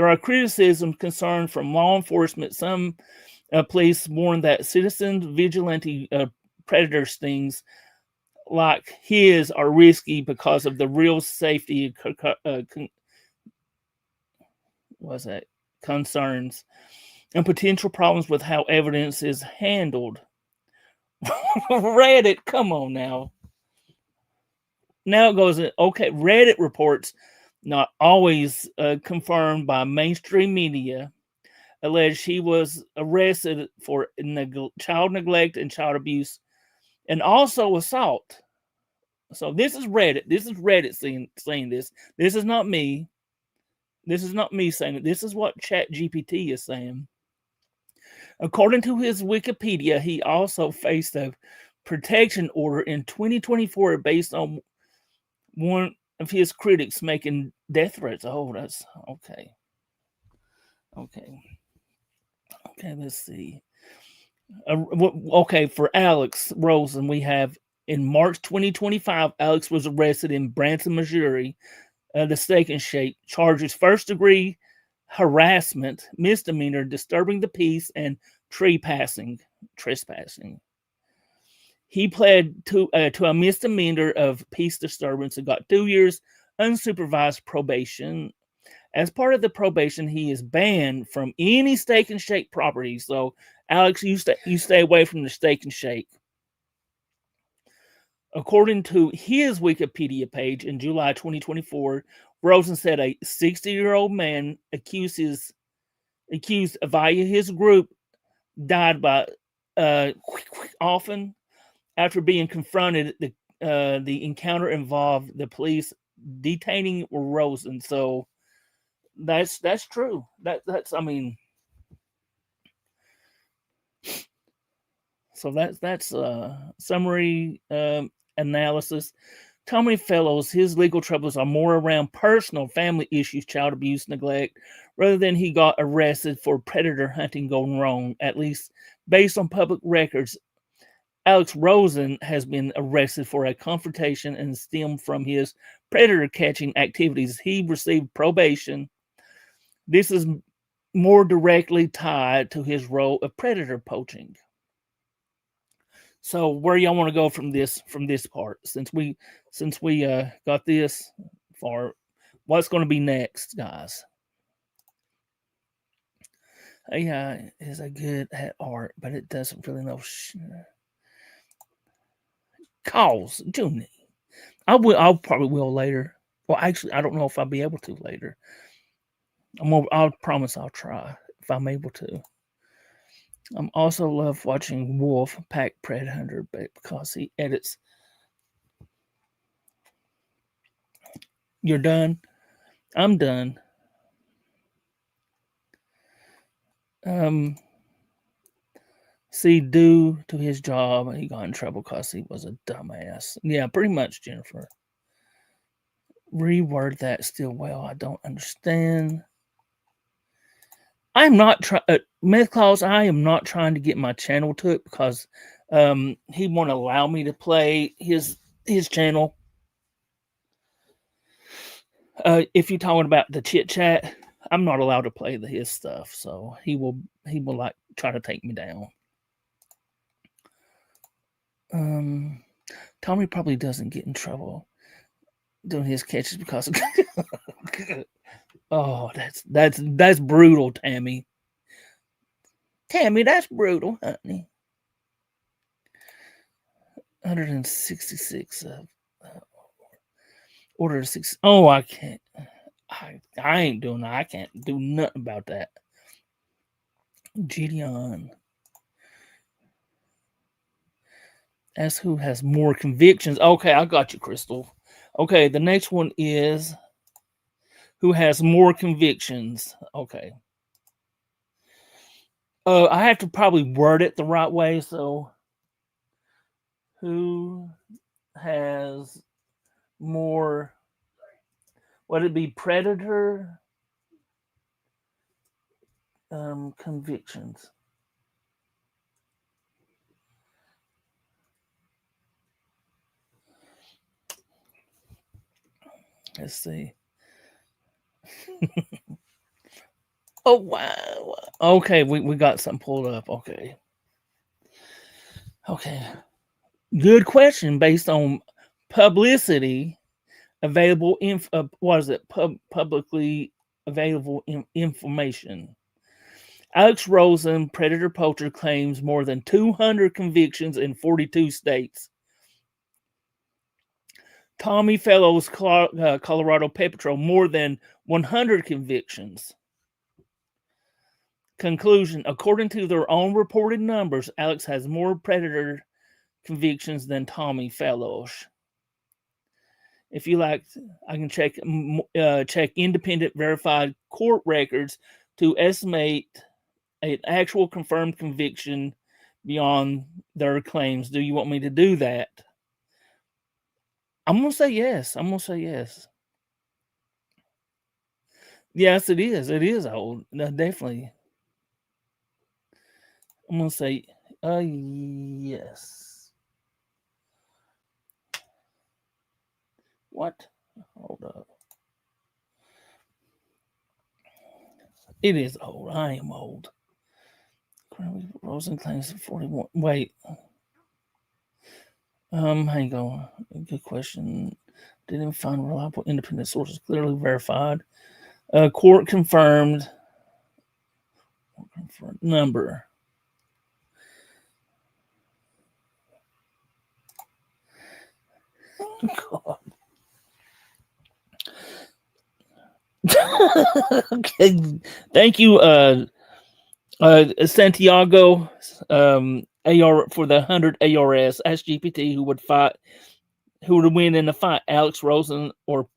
are criticisms, concern from law enforcement. Some police warn that citizen vigilante predator stings like his are risky because of the real safety concerns and potential problems with how evidence is handled. Reddit, come on now. Now it goes, okay, Reddit reports, not always confirmed by mainstream media, alleged he was arrested for child neglect and child abuse and also assault. So this is Reddit. This is Reddit saying this. This is not me. This is not me saying it. This is what ChatGPT is saying. According to his Wikipedia, he also faced a protection order in 2024 based on one of his critics making death threats. Oh, that's okay. Okay, let's see. Okay, for Alex Rosen, we have in March 2025, Alex was arrested in Branson, Missouri, the Steak and Shake, charges first-degree harassment, misdemeanor, disturbing the peace, and trespassing. He pled to a misdemeanor of peace disturbance and got 2 years unsupervised probation. As part of the probation, he is banned from any Steak and Shake property. So, Alex, you stay away from the Steak and Shake. According to his Wikipedia page, in July 2024, Rosen said a 60-year-old man accused via his group died by often after being confronted. The encounter involved the police detaining Rosen. So that's true. That's I mean. So that's summary analysis. Tommy Fellows, his legal troubles are more around personal family issues, child abuse, neglect, rather than he got arrested for predator hunting gone wrong, at least based on public records. Alex Rosen has been arrested for a confrontation and stemmed from his predator catching activities. He received probation. This is more directly tied to his role of predator poaching. So where y'all want to go from this part? Since we got this far, what's going to be next, guys? AI is a good at art, but it doesn't really know. Calls, Junie. I'll probably will later. Well, actually, I don't know if I'll be able to later. I'll promise I'll try if I'm able to. I also love watching Wolf Pack Pred Hunter because he edits. You're done? I'm done. See, due to his job, he got in trouble because he was a dumbass. Yeah, pretty much, Jennifer. Reword that still well. I don't understand. I'm not trying, Mythclaws, I am not trying to get my channel to it because he won't allow me to play his channel. If you're talking about the chit chat, I'm not allowed to play his stuff, so he will like try to take me down. Tommy probably doesn't get in trouble doing his catches because of oh, that's brutal, Tammy. Tammy, that's brutal, honey. 166 order 6. Oh, I can't. I ain't doing that. I can't do nothing about that. Gideon. As who has more convictions. Okay, I got you, Crystal. Okay, the next one is Who has more convictions? Okay. I have to probably word it the right way. So, who has more? Would it be predator convictions? Let's see. Oh wow. Okay, we got something pulled up. Okay. Good question based on publicity available publicly available information. Alex Rosen, predator poacher, claims more than 200 convictions in 42 states. Tommy Fellows, Colorado Pet Patrol, more than 100 convictions. Conclusion: according to their own reported numbers, Alex has more predator convictions than Tommy Fellows. If you like, I can check independent verified court records to estimate an actual confirmed conviction beyond their claims. Do you want me to do that? I'm gonna say yes. Yes, it is. It is old. No, definitely. I'm gonna say yes. What? Hold up. It is old. I am old. Rosen claims 41. Wait. Hang on. Good question. Didn't find reliable independent sources clearly verified. Court confirmed number. God. Okay. Thank you, Santiago, AR for the 100 ARS. Ask GPT who would win in the fight, Alex Rosen or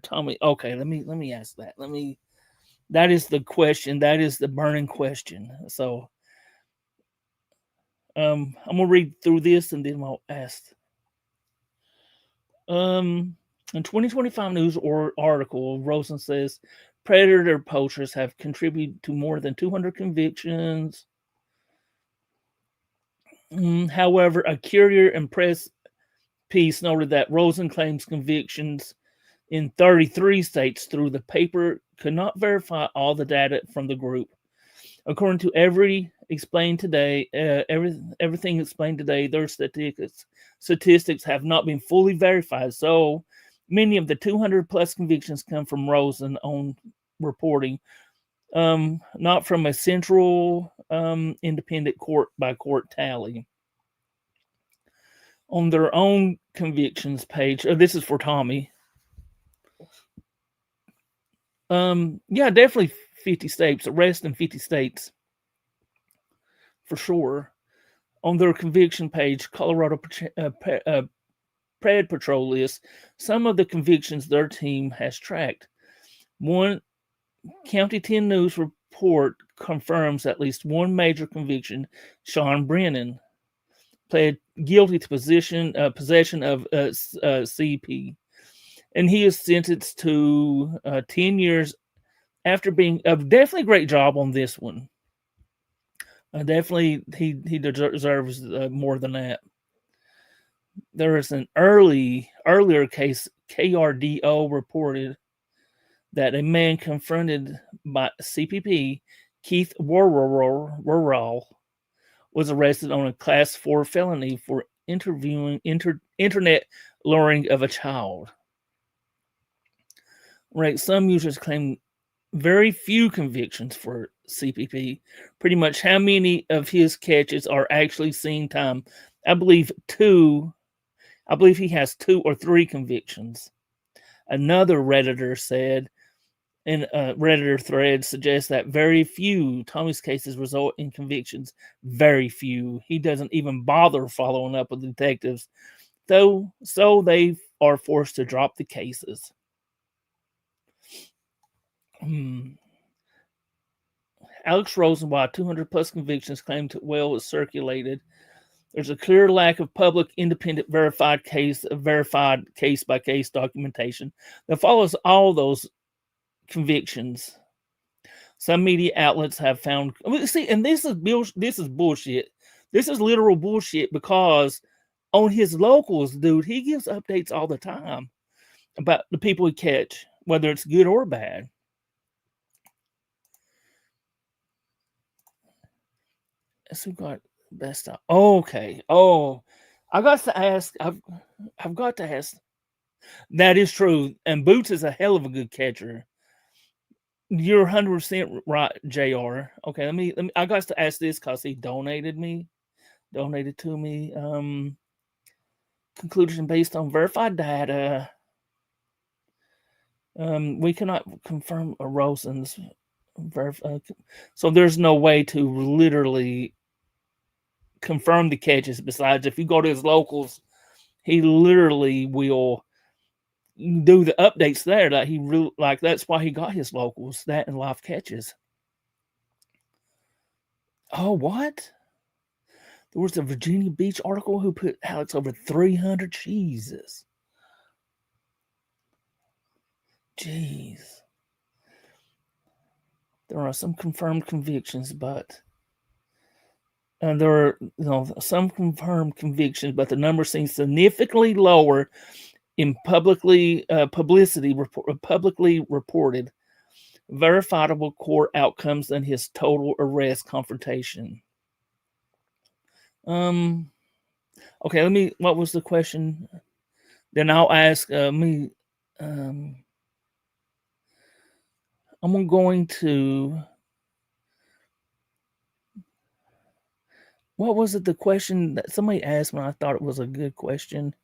Tommy. Okay, let me ask that. That is the question. That is the burning question. So, I'm gonna read through this and then I'll ask. In 2025 news article, Rosen says predator poachers have contributed to more than 200 convictions. However, a Courier and Press piece noted that Rosen claims convictions in 33 states through the paper could not verify all the data from the group. According to everything explained today, their statistics have not been fully verified. So many of the 200 plus convictions come from Rosen on reporting, not from a central independent court by court tally. On their own convictions page, this is for Tommy. Yeah, definitely 50 states, arrest in 50 states for sure. On their conviction page, Colorado Pred Patrol list some of the convictions their team has tracked. One County 10 News report confirms at least one major conviction. Sean Brennan pled guilty to possession of CP, and he is sentenced to 10 years after being definitely a great job on this one. Definitely, he deserves more than that. There is an earlier case. KRDO reported that a man confronted by CPP, Keith Worrell, was arrested on a Class 4 felony for internet luring of a child. Right, some users claim very few convictions for CPP. Pretty much how many of his catches are actually scene time? I believe 2. I believe he has 2 or 3 convictions. Another Redditor said, in a Redditor thread suggests that very few Tommy's cases result in convictions. Very few. He doesn't even bother following up with detectives, so they are forced to drop the cases. Alex Rosen, while 200 plus convictions claimed to well was circulated, there's a clear lack of public, independent, verified case by case documentation that follows all those convictions. Some media outlets have found. See, and this is bullshit. This is literal bullshit because on his locals, dude, he gives updates all the time about the people he catch, whether it's good or bad. So we got best of. Okay. Oh, I got to ask. I've got to ask. That is true, and Boots is a hell of a good catcher. You're 100% right, Jr. Okay, let me. I got to ask this because he donated to me. Conclusion based on verified data. We cannot confirm a Rosen's so there's no way to literally confirm the catches. Besides, if you go to his locals, he literally will do the updates there. That he really like. That's why he got his locals. That and live catches. Oh, what? There was a Virginia Beach article who put Alex over 300. Jesus. Jeez. There are some confirmed convictions, but there are some confirmed convictions, but the number seems significantly lower in publicly reported verifiable court outcomes than his total arrest confrontation. Okay, let me. What was the question? Then I'll ask me. I'm going to. What was it? The question that somebody asked when I thought it was a good question.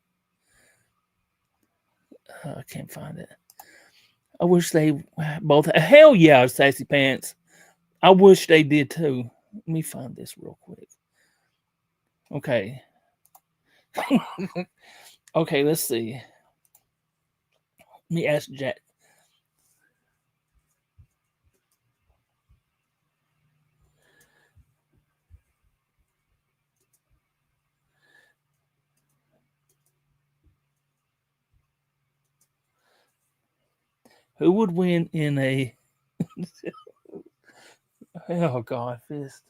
I can't find it. I wish they both. Hell yeah, Sassy Pants. I wish they did too. Let me find this real quick. Okay. Okay, let's see. Let me ask Jack. Who would win in a fist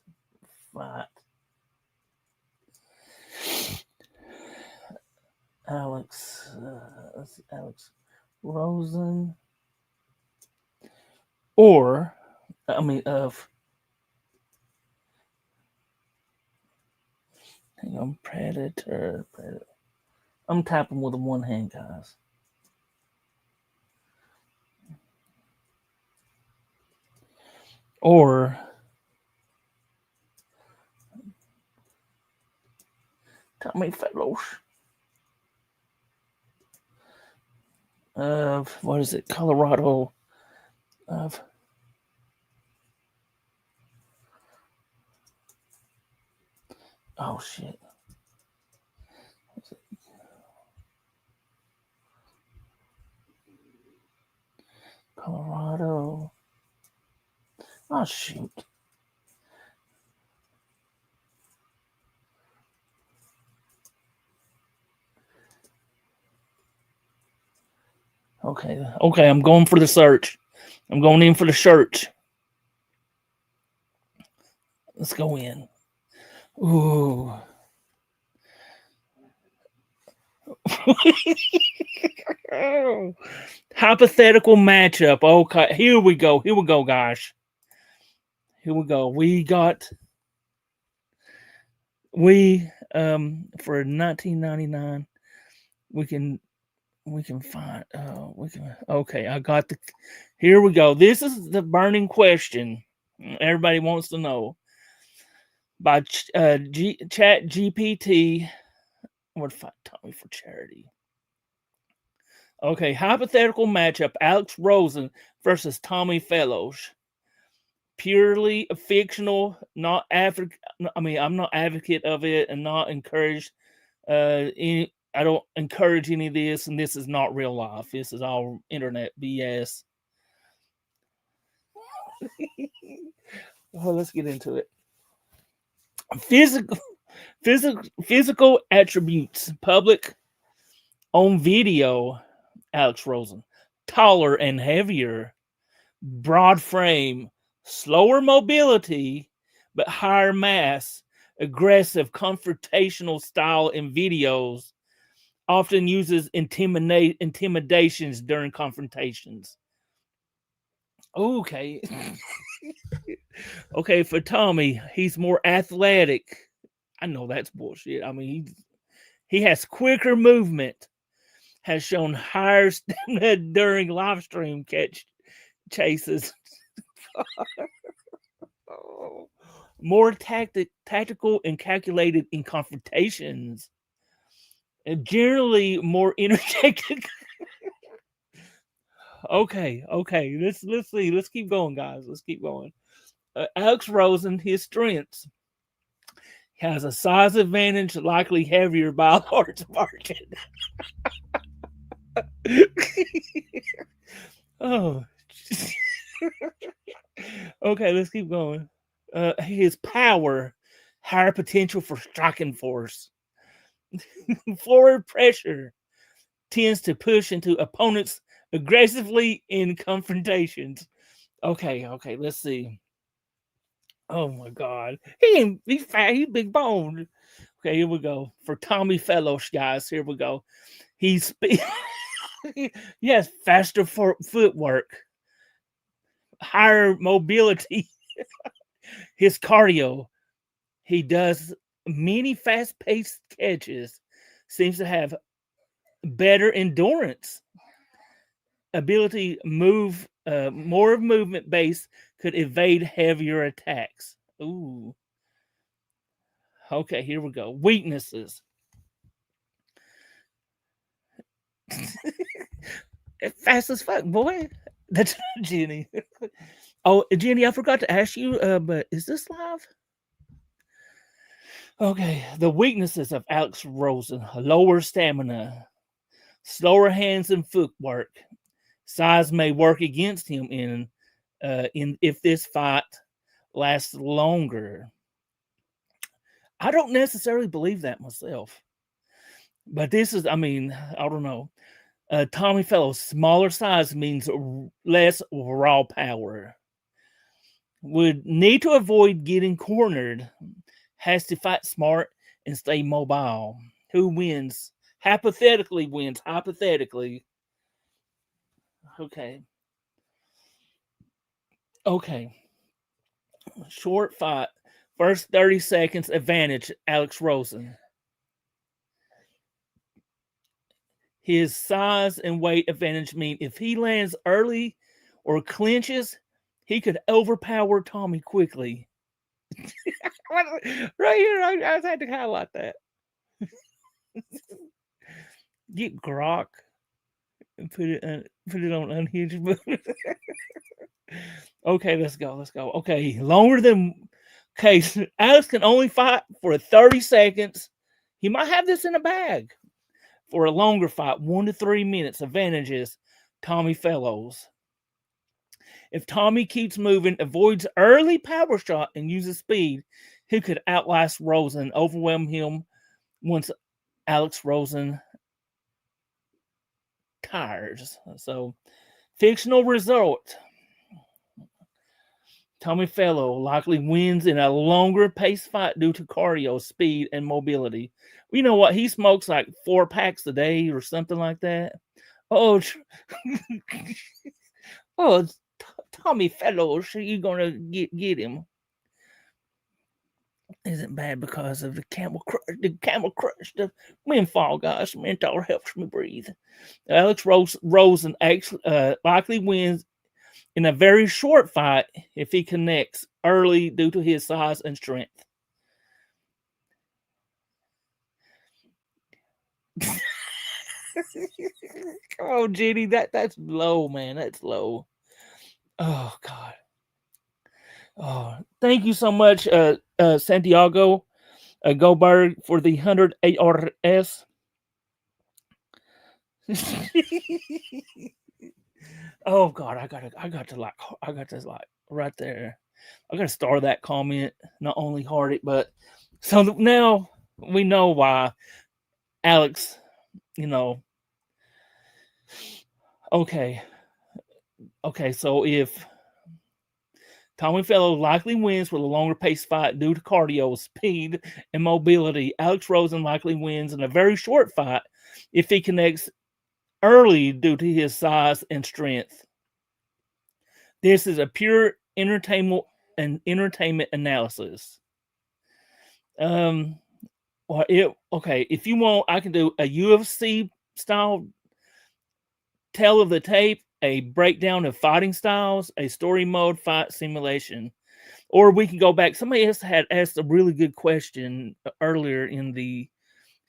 fight? Alex Rosen or hang on, Predator. I'm tapping with one hand, guys. Or Tommy Fellows. What is it? Colorado. Oh shit. Colorado. Oh shoot. Okay, I'm going for the search. I'm going in for the search. Let's go in. Ooh. Hypothetical matchup. Okay, here we go, guys. Here we go. For 1999, we can find. Okay, I got the. Here we go. This is the burning question. Everybody wants to know. By Chat GPT. What if I Tommy for charity? Okay, hypothetical matchup: Alex Rosen versus Tommy Fellows. Purely fictional, not African. I'm not advocate of it, and not encouraged. I don't encourage any of this, and this is not real life. This is all internet BS. Well, let's get into it. Physical, physical attributes. Public on video. Alex Rosen, taller and heavier, broad frame, slower mobility, but higher mass, aggressive, confrontational style in videos, often uses intimidations during confrontations. Okay. Okay, for Tommy, he's more athletic. I know that's bullshit. I mean, he has quicker movement, has shown higher stamina during live stream chases. Oh. More tactical and calculated in confrontations, and generally more energetic. Okay, let's see. Let's keep going, guys. Let's keep going. Alex Rosen, his strengths. He has a size advantage, likely heavier by a large margin. Oh. Okay, let's keep going. His power, higher potential for striking force. Forward pressure tends to push into opponents aggressively in confrontations. Okay, let's see. Oh my God, he's fat, he's big boned. Okay, here we go. For Tommy Fellows, guys, here we go. He's yes, faster footwork, higher mobility. His cardio, he does many fast-paced catches, seems to have better endurance, ability move, more movement base, could evade heavier attacks. Ooh. Okay, here we go. Weaknesses. Fast as fuck, boy. That's Jenny. Oh, Jenny, I forgot to ask you, but is this live? Okay, the weaknesses of Alex Rosen: lower stamina, slower hands and footwork. Size may work against him in if this fight lasts longer. I don't necessarily believe that myself, but this is, I mean, I don't know. Tommy Fellows, smaller size means less raw power. Would need to avoid getting cornered. Has to fight smart and stay mobile. Who wins? Hypothetically wins. Hypothetically. Okay. Short fight. First 30 seconds advantage, Alex Rosen. His size and weight advantage mean if he lands early or clinches, he could overpower Tommy quickly. Right here, I had to highlight that. Get Grok and put it on unhinged. Okay, let's go. Okay, longer than Alex can only fight for 30 seconds. He might have this in a bag. For a longer fight, 1 to 3 minutes, advantages Tommy Fellows. If Tommy keeps moving, avoids early power shot, and uses speed, he could outlast Rosen, overwhelm him once Alex Rosen tires. So, fictional result. Tommy Fellow likely wins in a longer pace fight due to cardio, speed, and mobility. You know what? He smokes like 4 packs a day or something like that. Oh, oh, Tommy Fellows, you're gonna get him. Isn't bad because of the camel crush, the windfall, guys. Menthol helps me breathe. Alex Rosen actually likely wins in a very short fight if he connects early due to his size and strength. Come on, Jenny, that's low, man. That's low. Oh God. Oh, thank you so much, Santiago Goldberg, for the 100 ARS. Oh God, I got to right there. I got to star that comment. Not only hearted, but so now we know why Alex. You know, okay, okay. So if Tommy Fellow likely wins with a longer pace fight due to cardio, speed, and mobility, Alex Rosen likely wins in a very short fight if he connects early due to his size and strength. This is a pure entertainment analysis. Well, okay. If you want, I can do a UFC style tale of the tape, a breakdown of fighting styles, a story mode fight simulation, or we can go back. Somebody else had asked a really good question earlier in the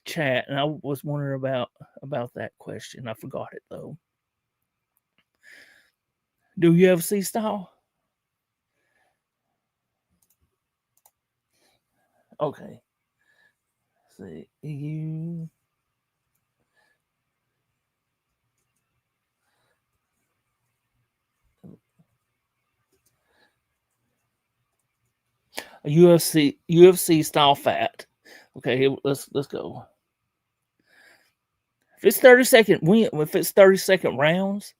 chat, and I was wondering about that question. I forgot it though. Do UFC style? Okay. Let's see you. A UFC style fight. Okay, let's go. If it's 30-second win, if it's 30-second rounds.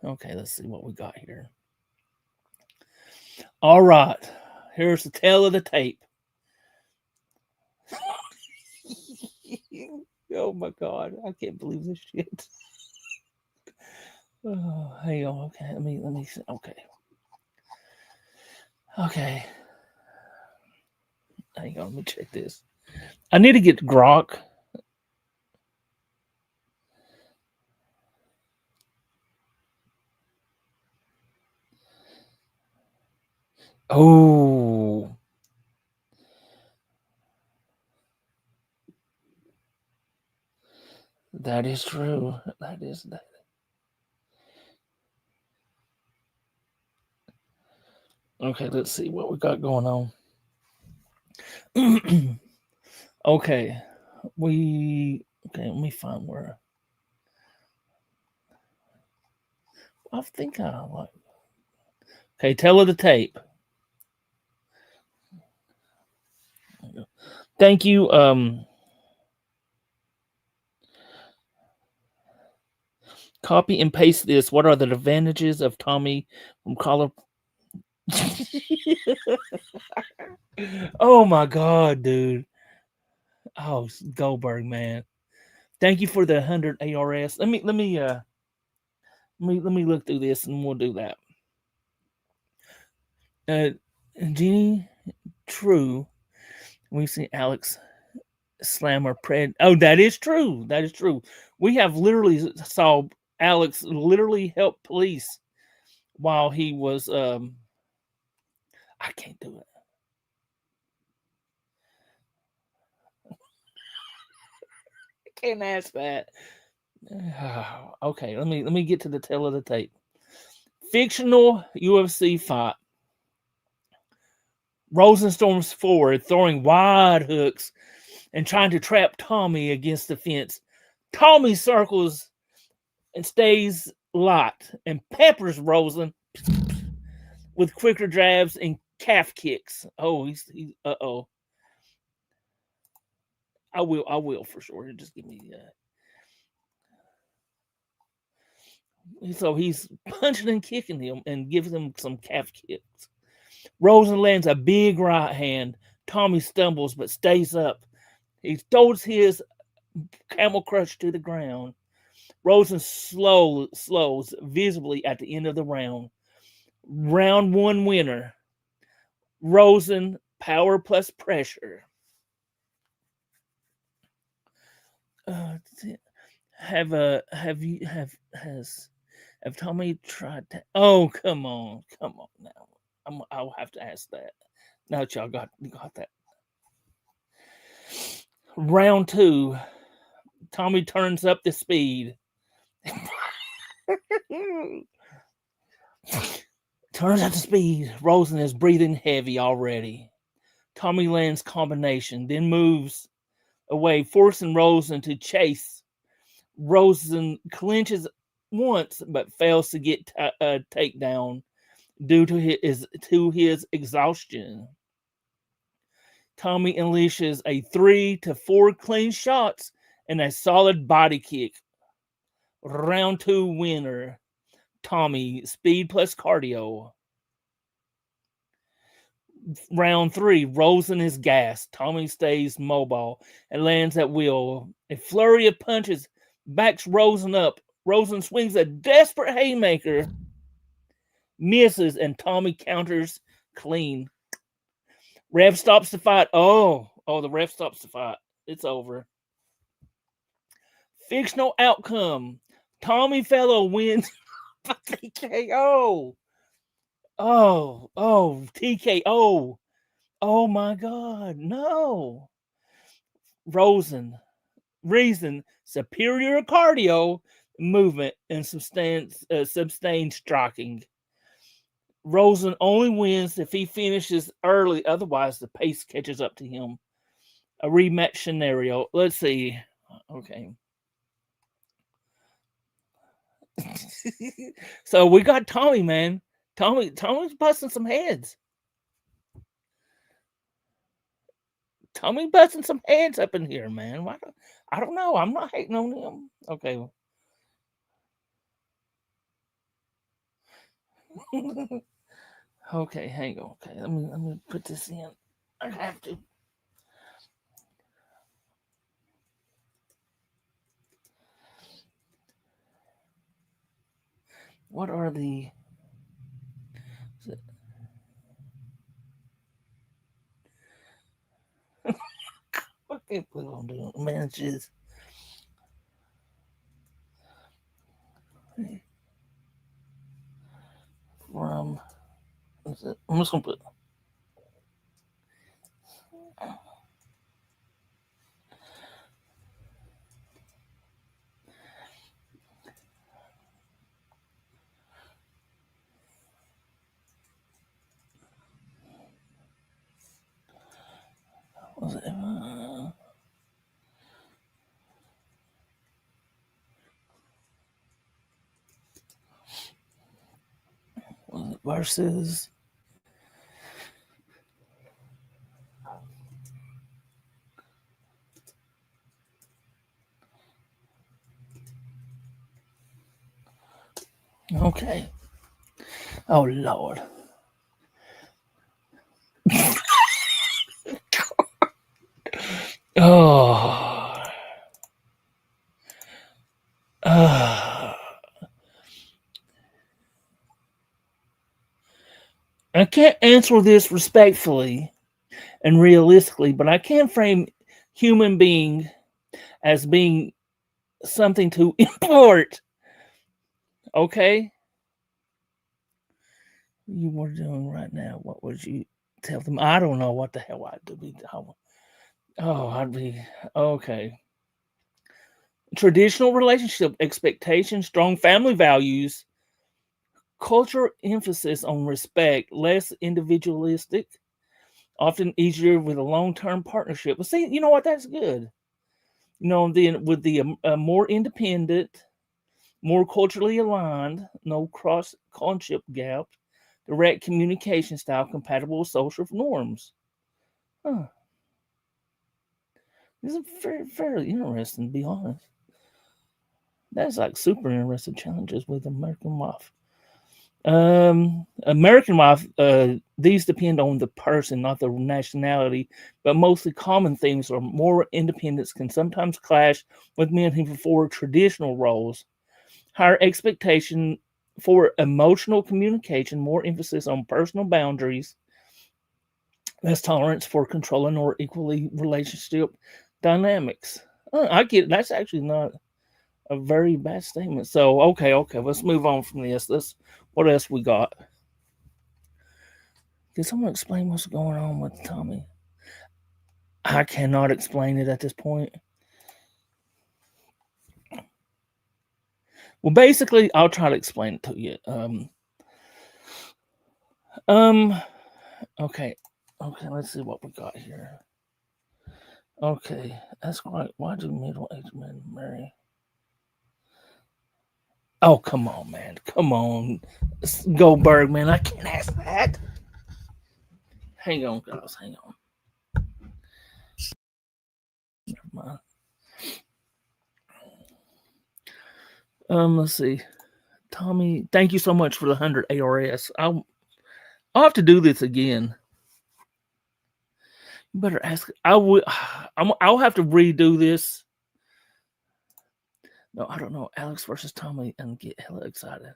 Okay, let's see what we got here. All right, here's the tail of the tape. Oh my God, I can't believe this shit. Oh, hang on. Okay, let me see. Okay. Hang on, let me check this. I need to get Grok. Oh, that is true. That is that. Okay, let's see what we got going on. Okay, let me find where. I think I like. Okay, tell of the tape. Thank you. Copy and paste this. What are the advantages of Tommy from Colorado? Oh my God, dude. Oh, Goldberg, man. Thank you for the 100 ARS. Let me look through this and we'll do that. Jenny, true. We see Alex Slammer pred. Oh, that is true. That is true. We have literally saw Alex literally help police while he was. I can't do it. I can't ask that. Okay, let me get to the tail of the tape. Fictional UFC fight. Rosen storms forward, throwing wide hooks and trying to trap Tommy against the fence. Tommy circles and stays locked and peppers Rosen with quicker jabs and calf kicks. Oh, he's uh-oh. I will for sure. Just give me so he's punching and kicking him and gives him some calf kicks. Rosen lands a big right hand. Tommy stumbles but stays up. He throws his camel crush to the ground. Rosen slows visibly at the end of the round. Round one winner. Rosen, power plus pressure. Have Tommy tried to? Oh, come on now. I'll have to ask that. Now that y'all got that. Round two. Tommy turns up the speed. Turns up the speed. Rosen is breathing heavy already. Tommy lands combination, then moves away, forcing Rosen to chase. Rosen clinches once, but fails to get a takedown due to his exhaustion. Tommy unleashes a 3 to 4 clean shots and a solid body kick. Round 2 winner. Tommy, speed plus cardio. Round 3, Rosen is gassed. Tommy stays mobile and lands at will. A flurry of punches backs Rosen up. Rosen swings a desperate haymaker, misses, and Tommy counters clean. Ref stops the fight. Oh, the ref stops the fight. It's over. Fictional outcome. Tommy Fellow wins by TKO. TKO. Oh my God, no. Reason, superior cardio, movement, and sustained striking. Rosen only wins if he finishes early, otherwise the pace catches up to him. A rematch scenario. Let's see. Okay. So we got Tommy, man. Tommy's busting some heads. Tommy busting some heads up in here, man. I don't know. I'm not hating on him. Okay. Okay, hang on. Okay, let me put this in. I have to. What are the? What can we gonna do? Manages. From. I'm just gonna put. Was it, versus? Okay. Oh Lord. Oh. I can't answer this respectfully and realistically, but I can frame human being as being something to import. Okay? You were doing right now, what would you tell them? I don't know what the hell I'd be. I'd be okay. Traditional relationship expectations, strong family values, cultural emphasis on respect, less individualistic, often easier with a long-term partnership. But see, you know what? That's good. Then with the more independent, more culturally aligned, no cross-conship gap, direct communication style compatible with social norms. Huh. This is very interesting, to be honest. That's like super interesting challenges with American Wife. American Wife, these depend on the person, not the nationality, but mostly common themes are more independence can sometimes clash with men who prefer traditional roles. Higher expectation for emotional communication, more emphasis on personal boundaries, less tolerance for controlling or equally relationship dynamics. I get it. That's actually not a very bad statement. So okay, let's move on from this. What else we got? Can someone explain what's going on with Tommy? I cannot explain it at this point. Well, basically, I'll try to explain it to you. Okay, let's see what we got here. Okay, that's right. Why do middle-aged men marry? Oh, come on, man. Come on. Goldberg, man. I can't ask that. Hang on, guys. Hang on. Never mind. Let's see. Tommy, thank you so much for the 100 ARS. I'll have to do this again. You better ask. I'll have to redo this. No, I don't know. Alex versus Tommy and get hella excited.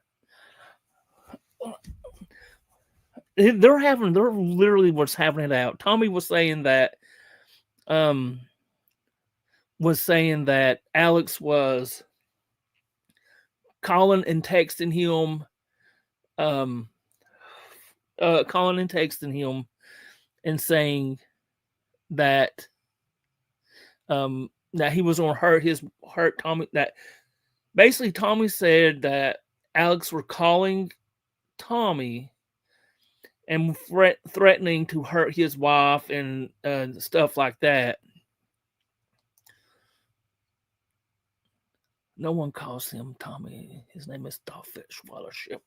They're literally what's having it out. Tommy was saying that Alex was calling and texting him and saying that that he was going to hurt Tommy. That basically Tommy said that Alex were calling Tommy and threatening to hurt his wife and stuff like that. No one calls him Tommy. His name is Starfish Wallership.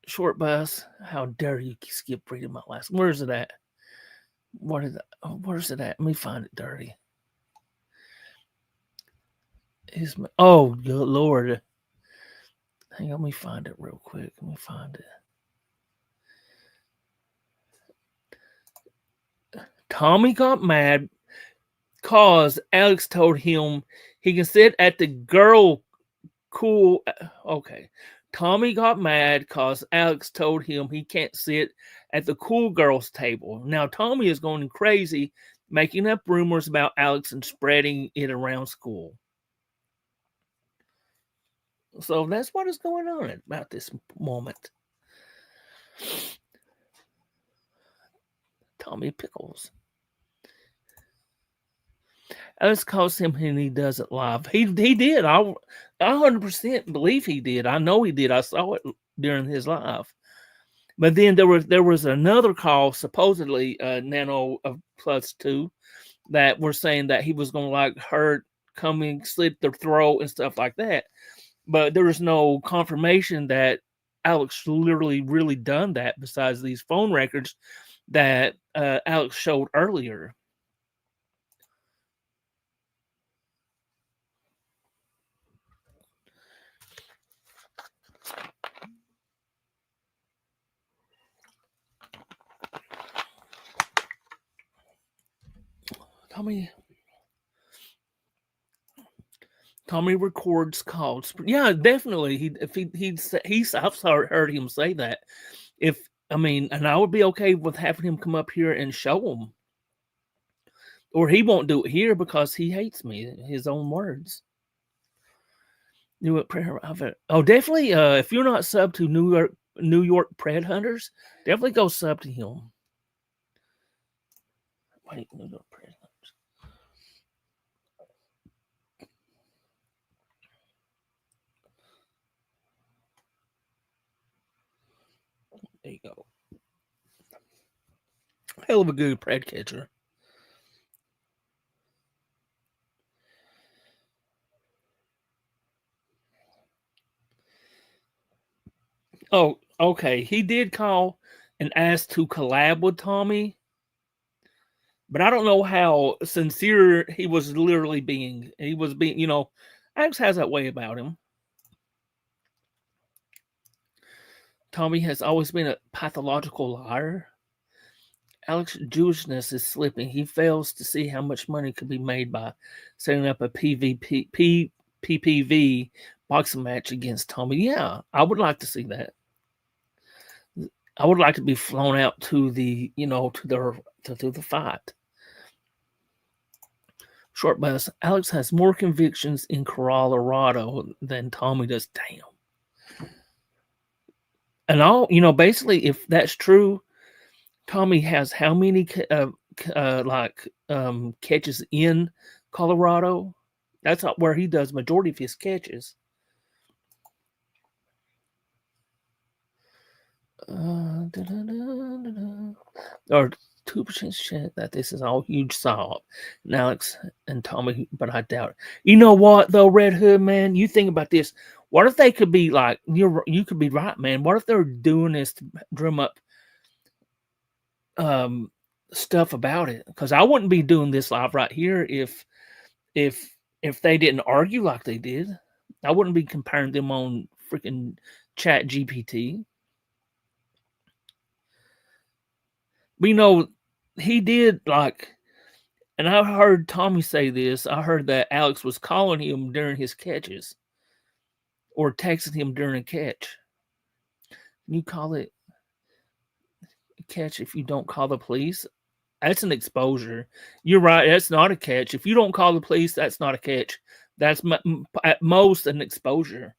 Short Bus, how dare you skip reading my last? Where is it at? Where's it at? Let me find it, Dirty. Oh, good Lord. Hang on, let me find it real quick. Let me find it. Tommy got mad because Alex told him he can sit at the girl cool. Okay. Tommy got mad because Alex told him he can't sit at the cool girls table. Now Tommy is going crazy, making up rumors about Alex and spreading it around school. So that's what is going on about this moment. Tommy Pickles. Alex calls him and he does it live. He did. I 100% believe he did. I know he did. I saw it during his live. But then there was another call, supposedly Nano of +2, that were saying that he was going to like hurt, coming, slit their throat and stuff like that. But there was no confirmation that Alex literally really done that besides these phone records that Alex showed earlier. Tommy records calls. Yeah, definitely. I've heard him say that. And I would be okay with having him come up here and show him. Or he won't do it here because he hates me. His own words. New York prayer. Oh, definitely. If you're not sub to New York Pred Hunters, definitely go sub to him. Wait, New York Pred Hunters. There you go. Hell of a good Pred catcher. Oh, okay. He did call and ask to collab with Tommy, but I don't know how sincere he was literally being. He was being, Alex has that way about him. Tommy has always been a pathological liar. Alex's Jewishness is slipping. He fails to see how much money could be made by setting up a PPV boxing match against Tommy. Yeah, I would like to see that. I would like to be flown out to the, to the fight. Short Bus. Alex has more convictions in Colorado than Tommy does. Damn. And basically, if that's true, Tommy has how many catches in Colorado? That's not where he does majority of his catches. Or 2% chance that this is all huge solve. And Alex and Tommy, but I doubt it. You know what though, Red Hood man? You think about this. What if they could be like you could be right, man. What if they're doing this to drum up stuff about it? Because I wouldn't be doing this live right here if if they didn't argue like they did. I wouldn't be comparing them on freaking Chat GPT. But he did like, and I heard Tommy say this. I heard that Alex was calling him during his catches or texting him during a catch. You call it a catch if you don't call the police. That's an exposure. You're right. That's not a catch. If you don't call the police, that's not a catch. That's at most an exposure.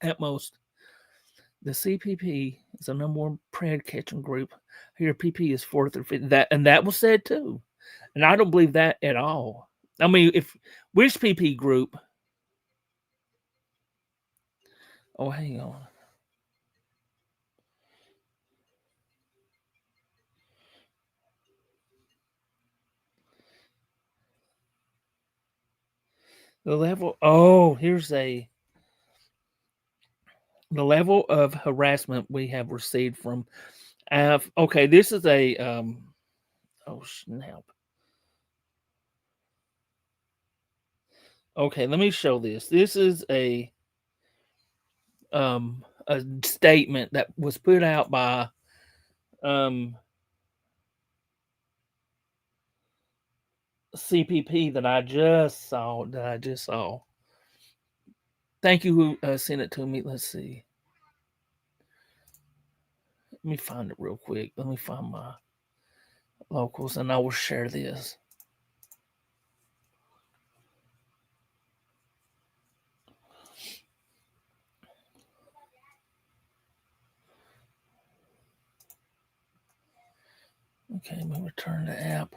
At most. The CPP is the number one pred catching group. Here, PP is fourth or fifth. That was said too, and I don't believe that at all. I mean, if which PP group? Oh, hang on. The level. Oh, here's the level of harassment we have received from. Okay, this is a. Oh snap. Okay, let me show this. This is a statement that was put out by CPP that I just saw. Thank you who sent it to me. Let's see. Let me find it real quick. Let me find my locals and I will share this. Okay, let me return the app.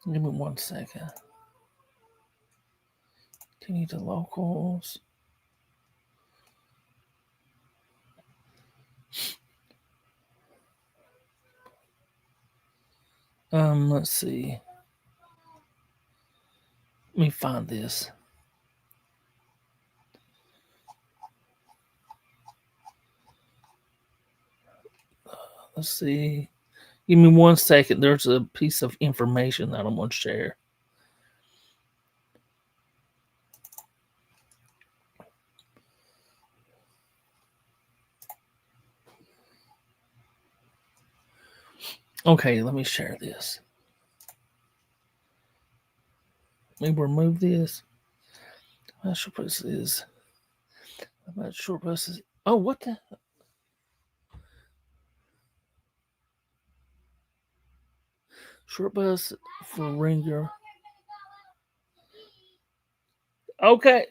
Give me 1 second. Continue to locals. Let's see. Let me find this. Let's see. Give me 1 second. There's a piece of information that I'm going to share. Okay, let me share this. Let me remove this. Short bus is. About short buses. Oh, what the? Short bus for Ringer. Okay.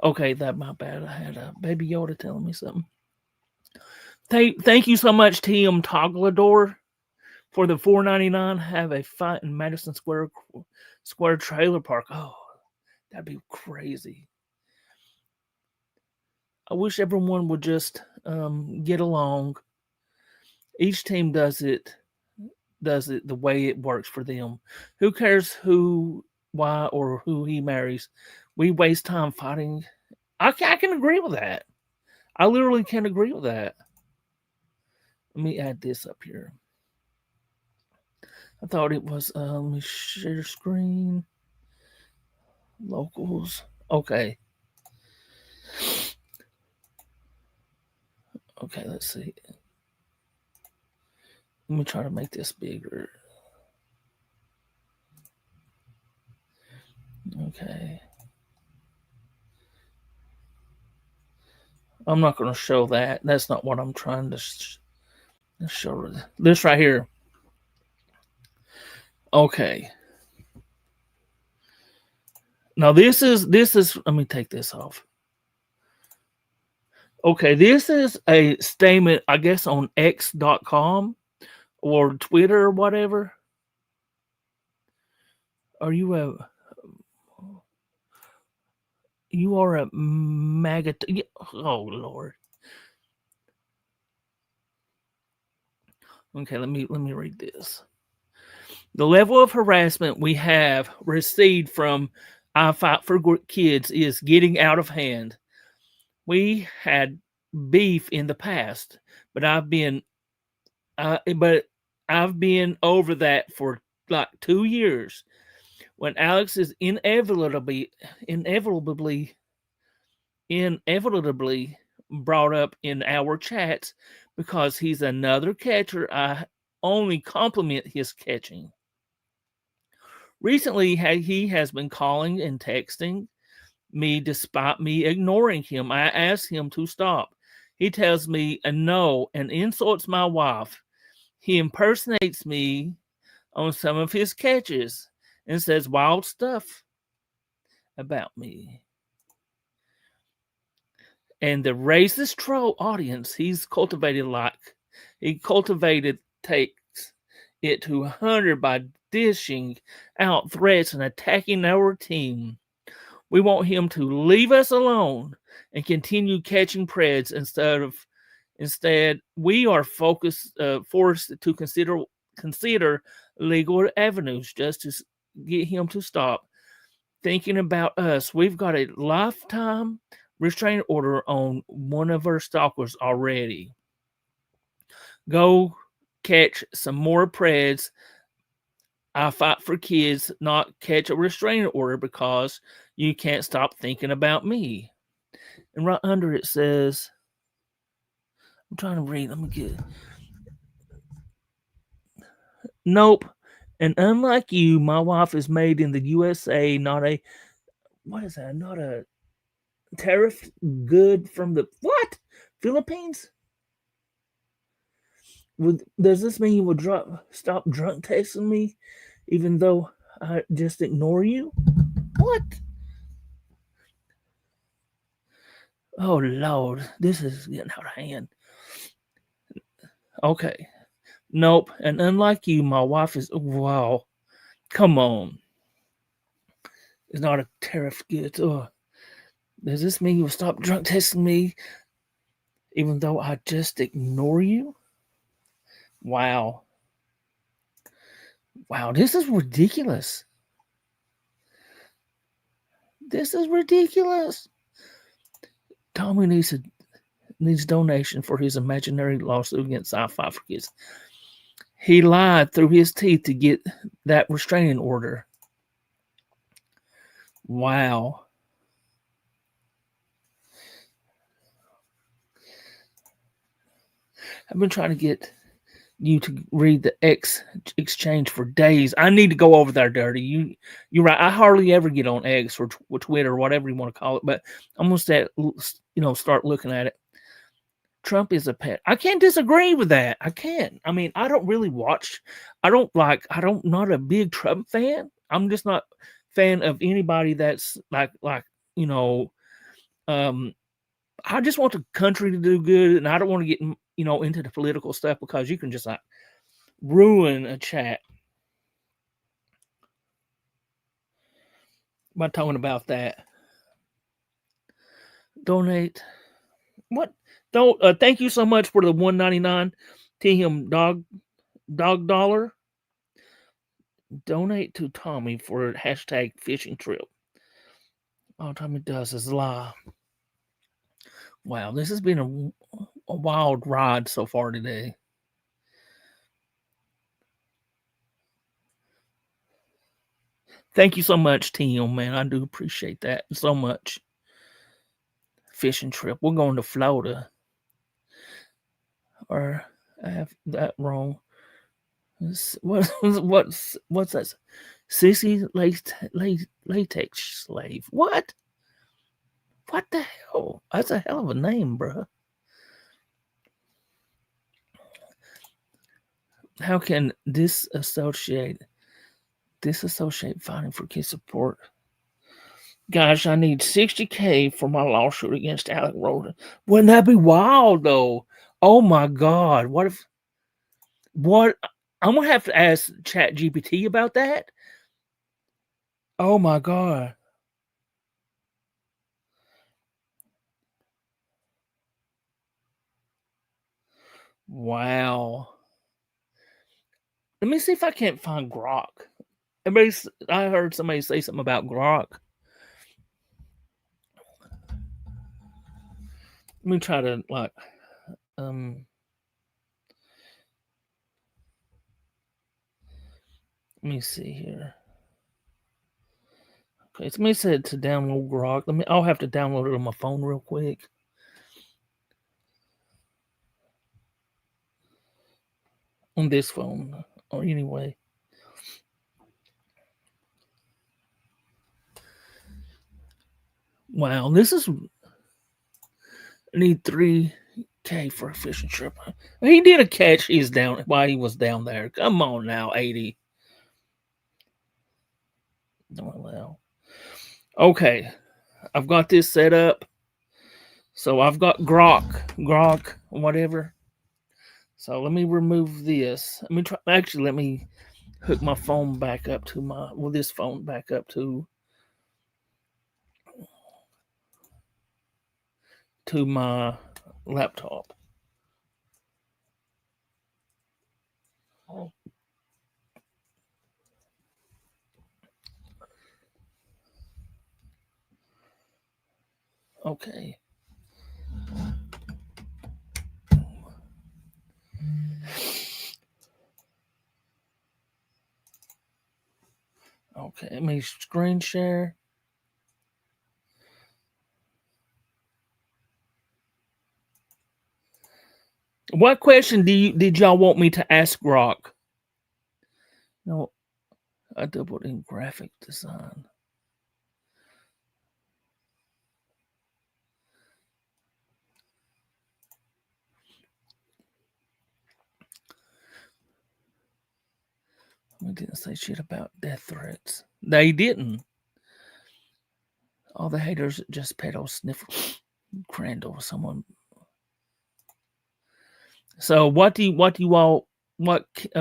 Okay, that my bad. I had a baby Yoda telling me something. Thank you so much, Tim Toglador, for the $4.99. Have a fight in Madison Square Trailer Park. Oh, that'd be crazy. I wish everyone would just get along. Each team does it the way it works for them. Who cares who, why, or who he marries? We waste time fighting. I can agree with that. I literally can agree with that. Let me add this up here. I thought it was, let me share screen. Locals. Okay. Okay, let's see. Let me try to make this bigger. Okay. I'm not going to show that. That's not what I'm trying to show. This right here. Okay. Now this is let me take this off. Okay, this is a statement, I guess, on X.com or Twitter or whatever. Are you a maggot? Oh Lord. Okay, let me read this. The level of harassment we have received from I Fight for Kids is getting out of hand. We had beef in the past, but I've been over that for like 2 years. When Alex is inevitably brought up in our chats because he's another catcher, I only compliment his catching. Recently, he has been calling and texting me despite me ignoring him. I ask him to stop. He tells me a no and insults my wife. He impersonates me on some of his catches and says wild stuff about me. And the racist troll audience he cultivated takes it to 100 by dishing out threats and attacking our team. We want him to leave us alone and continue catching preds instead we are forced to consider legal avenues just to get him to stop thinking about us. We've got a lifetime restraining order on one of our stalkers already. Go catch some more preds. I Fight for Kids, not catch a restraining order because you can't stop thinking about me. And right under it says, I'm trying to read. Let me get it. Nope. And unlike you, my wife is made in the USA, not a tariff good from the what? Philippines? Does this mean you would stop drunk texting me even though I just ignore you? What? Oh Lord, this is getting out of hand. Okay. Nope. And unlike you, my wife is wow. Come on. It's not a tariff good. Oh. Does this mean you'll stop drunk texting me even though I just ignore you? Wow. Wow, this is ridiculous. This is ridiculous. Tommy needs donation for his imaginary lawsuit against I Fight for Kids. He lied through his teeth to get that restraining order. Wow. I've been trying to get you to read the X exchange for days. I need to go over there, Dirty. You're right. I hardly ever get on X or Twitter or whatever you want to call it, but I'm gonna start looking at it. Trump is a pet. I can't disagree with that. I can't. I mean, I don't really watch. Not a big Trump fan. I'm just not fan of anybody that's you know. I just want the country to do good, and I don't want to get into the political stuff because you can just ruin a chat by talking about that. Donate. What? Don't. Thank you so much for the $1.99 Tim Dog Dollar. Donate to Tommy for hashtag fishing trip. All Tommy does is lie. Wow, this has been a wild ride so far today. Thank you so much, Tim, man. I do appreciate that so much. Fishing trip. We're going to Florida. Or I have that wrong. What's that? Sissy latex slave. What? What the hell? That's a hell of a name, bruh. How can disassociate fighting for kids support? Gosh, I need 60K for my lawsuit against Alec Roden. Wouldn't that be wild, though? Oh my God! What? I'm gonna have to ask Chat GPT about that. Oh my God! Wow. Let me see if I can't find Grok. I heard somebody say something about Grok. Let me try to let me see here. Okay, somebody said to download Grok. I'll have to download it on my phone real quick. On this phone. Or anyway. Wow, this is I need 3K for a fishing trip. He did a catch. He's down while he was down there. Come on now, 80. Oh, well. Okay. I've got this set up. So I've got Grok, whatever. So let me remove this. Let me hook my phone back up to this phone back up to my laptop. Okay. Okay, let me screen share. What question did y'all want me to ask Grok? No, I doubled in graphic design. We didn't say shit about death threats. They didn't. All the haters just pedo sniffle Crandall. Someone. So what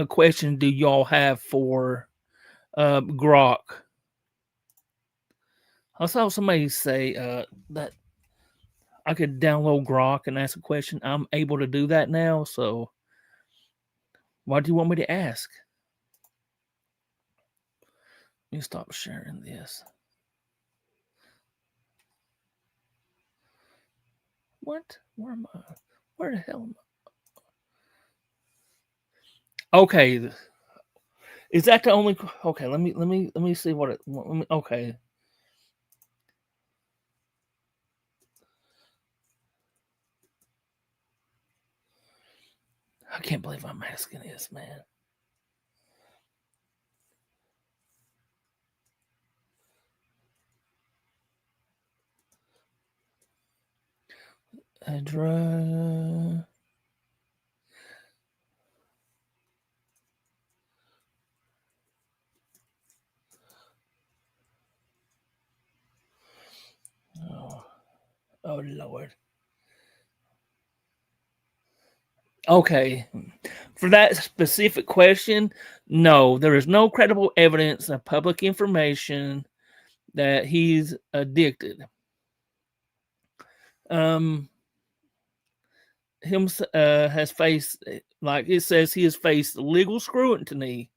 question do y'all have for Grok? I saw somebody say that I could download Grok and ask a question. I'm able to do that now. So what do you want me to ask? Let me stop sharing this. What? Where am I? Where the hell am I? Okay. Is that the only? Okay. Let me see what it. Okay. I can't believe I'm asking this, man. Address. Oh Lord. Okay. For that specific question, no, there is no credible evidence of public information that he's addicted. Him has faced, like it says, he has faced legal scrutiny,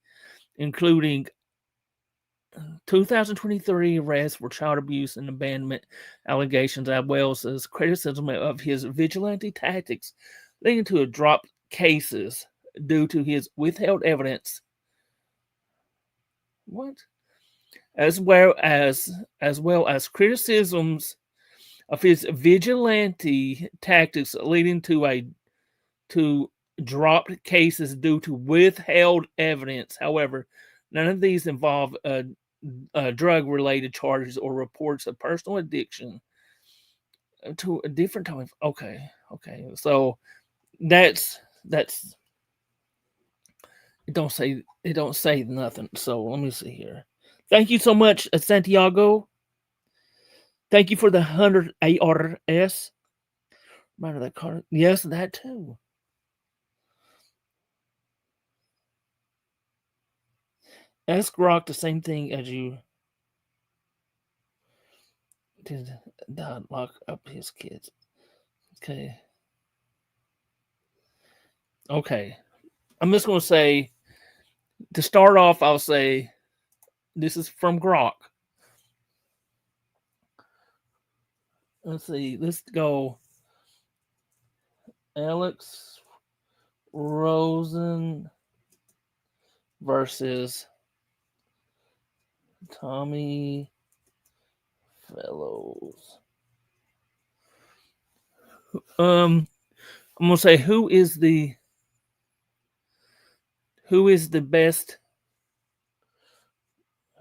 including 2023 arrest for child abuse and abandonment allegations, as well as criticism of his vigilante tactics, leading to a drop cases due to his withheld evidence. What? as well as criticisms of his vigilante tactics leading to dropped cases due to withheld evidence. However, none of these involve drug-related charges or reports of personal addiction to a different time. Okay. So that's it. Don't say nothing. So let me see here. Thank you so much, Santiago. Thank you for the 100 ARS. Remember that card? Yes, that too. Ask Grok the same thing as you did not lock up his kids. Okay. I'm just going to say, to start off, I'll say this is from Grok. Let's see. Let's go. Alex Rosen versus Tommy Fellows. I'm gonna say who is the best?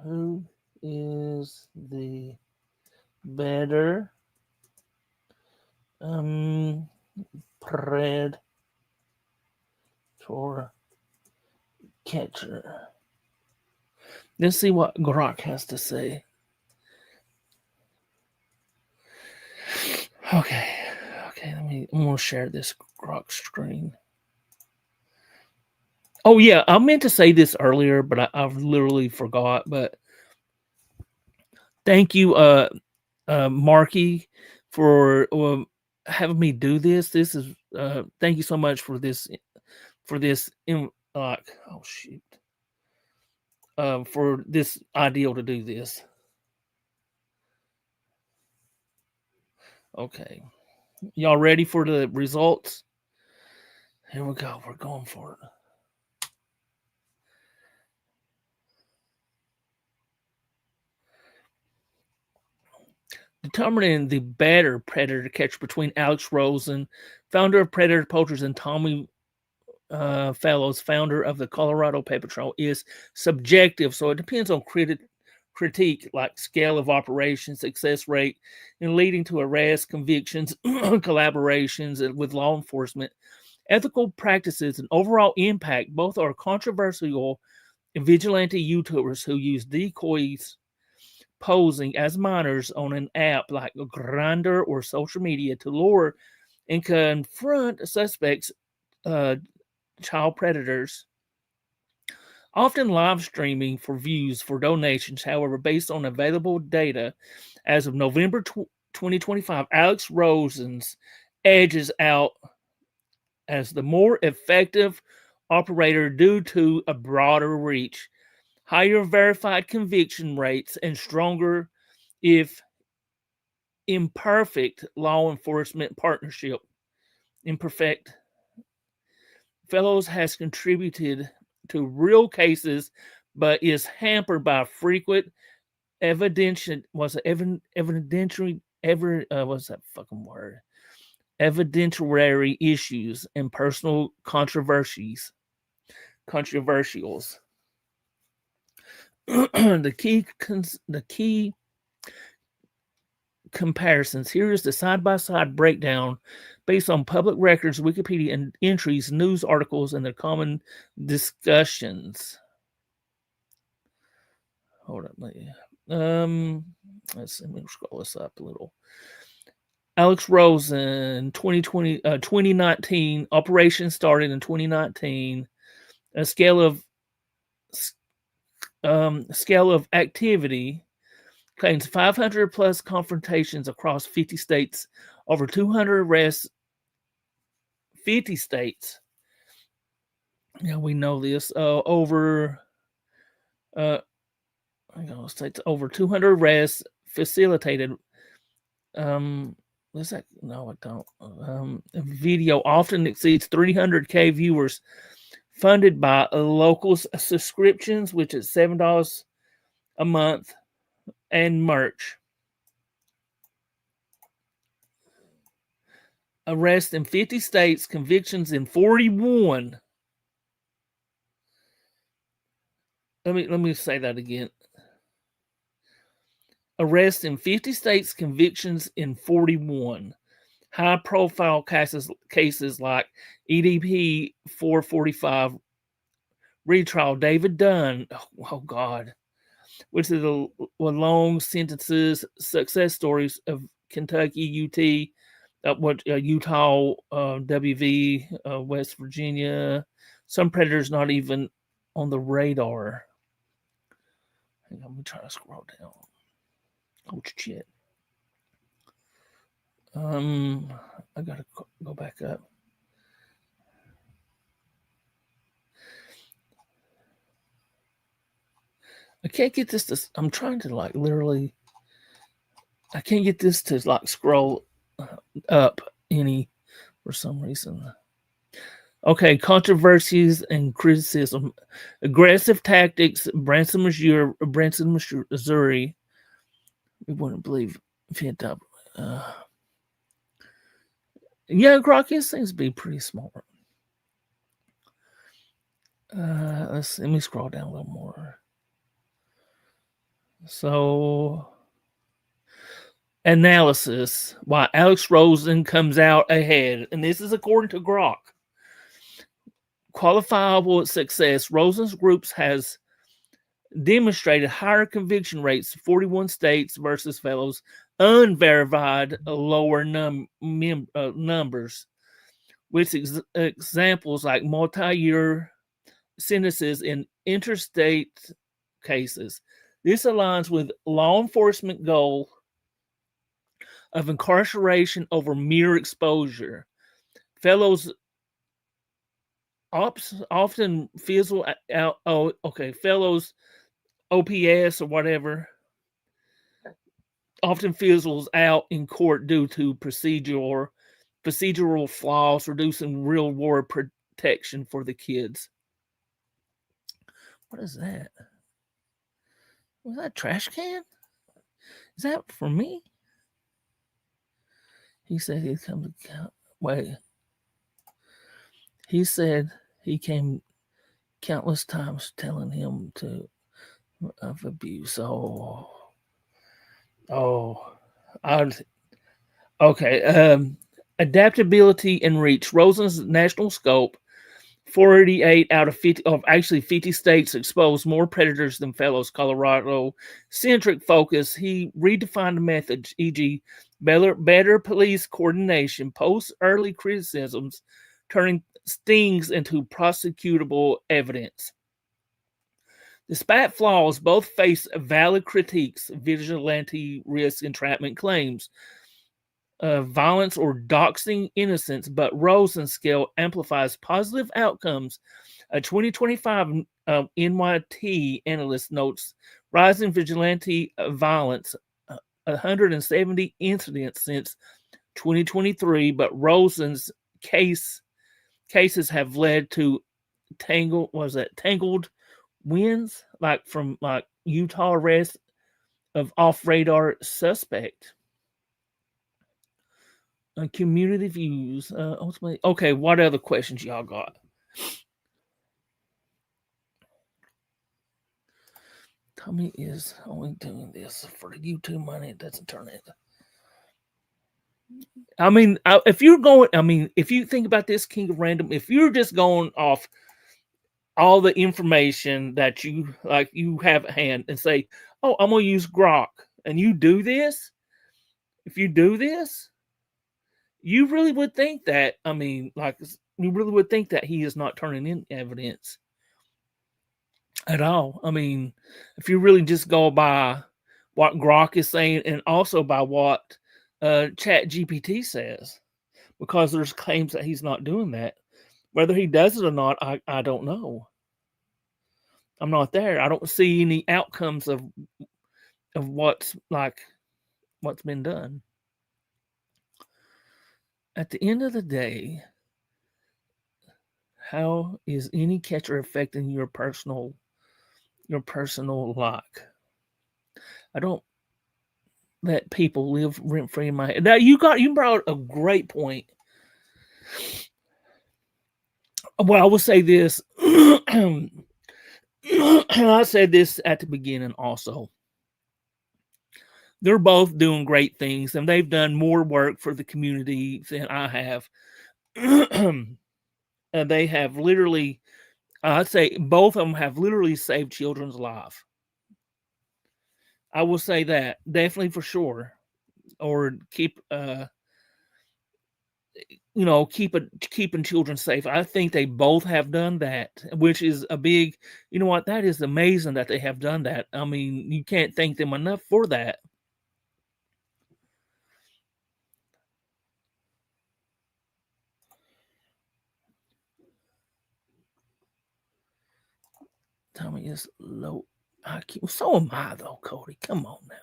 Who is the better predator catcher? Let's see what Grok has to say. Okay. I'm gonna share this Grok screen. Oh yeah, I meant to say this earlier, but I've literally forgot. But thank you, Marky, for having me do this. This is thank you so much for this. For this ideal to do this. Okay, y'all ready for the results? Here we go. We're going for it. Determining the better predator catcher between Alex Rosen, founder of Predator Poachers, and Tommy Fellows, founder of the Colorado Pet Patrol, is subjective. So it depends on critique like scale of operation, success rate, and leading to arrests, convictions, collaborations with law enforcement, ethical practices, and overall impact. Both are controversial. Vigilante YouTubers who use decoys posing as minors on an app like Grindr or social media to lure and confront suspects, child predators, often live streaming for views for donations. However, based on available data as of November 2025, Alex Rosen's edges out as the more effective operator due to a broader reach, higher verified conviction rates, and stronger, if imperfect, law enforcement partnership. Imperfect. Fellows has contributed to real cases, but is hampered by frequent evidentiary issues and personal controversials. The key comparisons. Here is the side-by-side breakdown based on public records, Wikipedia, and entries, news articles, and their common discussions. Hold up. Let's see. Let me scroll this up a little. Alex Rosen, 2019. Operation started in 2019. A scale of activity claims 500 plus confrontations across 50 states, over 200 arrests. 50 states. Yeah, we know this. Over 200 arrests facilitated. What's that? No, I don't. Video often exceeds 300K viewers, funded by local subscriptions, which is $7 a month. and merch. Arrests in 50 states, convictions in 41. Let me say that again. Arrests in 50 states, convictions in 41. High-profile cases like EDP 445 retrial David Dunn. Oh God, which is the long sentences, success stories of Kentucky, Utah, WV, West Virginia. Some predators not even on the radar. Hang on, let me try to scroll down. Oh shit. I gotta go back up. I can't get this to. I'm trying to literally. I can't get this to scroll up any for some reason. Okay, controversies and criticism, aggressive tactics. Branson, Missouri. We wouldn't believe it up. Yeah, Crockett seems to be pretty smart. Let me scroll down a little more. So, analysis why Alex Rosen comes out ahead, and this is according to Grok. Qualifiable success. Rosen's groups has demonstrated higher conviction rates, 41 states versus fellows, unverified lower numbers, with examples like multi-year sentences in interstate cases. This aligns with law enforcement goal of incarceration over mere exposure. Fellows often fizzle out. Oh, okay. Fellows OPS or whatever often fizzles out in court due to procedural flaws, reducing real world protection for the kids. What is that? Was that a trash can? Is that for me? He said he'd come to wait. He said he came countless times telling him to of abuse. Okay. Adaptability and reach. Rosen's national scope. 48 out of 50 states expose more predators than fellows. Colorado centric focus. He redefined the methods, e.g., better police coordination, post early criticisms, turning stings into prosecutable evidence. Despite flaws, both face valid critiques, vigilante risk entrapment claims, violence or doxing innocence, but Rosen's scale amplifies positive outcomes. A 2025 NYT analyst notes rising vigilante violence, 170 incidents since 2023, but Rosen's cases have led to tangled wins, from Utah arrest of off-radar suspect. Community views. Ultimately, okay. What other questions y'all got? Tommy is only doing this for the YouTube money. It doesn't turn it. I mean, if you think about this, King of Random, if you're just going off all the information that you have at hand and say, "Oh, I'm gonna use Grok," and you do this, if you do this, you really would think that. You really would think that he is not turning in evidence at all. I mean, if you really just go by what Grok is saying and also by what Chat GPT says, because there's claims that he's not doing that. Whether he does it or not, I don't know. I'm not there. I don't see any outcomes of what's been done. At the end of the day, how is any catcher affecting your personal luck? I don't that people live rent free in my head. Now you brought a great point. Well, I will say this. And I said this at the beginning also. They're both doing great things, and they've done more work for the community than I have. And they have literally, I'd say both of them have literally saved children's life. I will say that definitely for sure. Or keep, keeping children safe. I think they both have done that, which is a big, you know what, that is amazing that they have done that. I mean, you can't thank them enough for that. Tommy is low IQ. So am I, though, Cody. Come on now.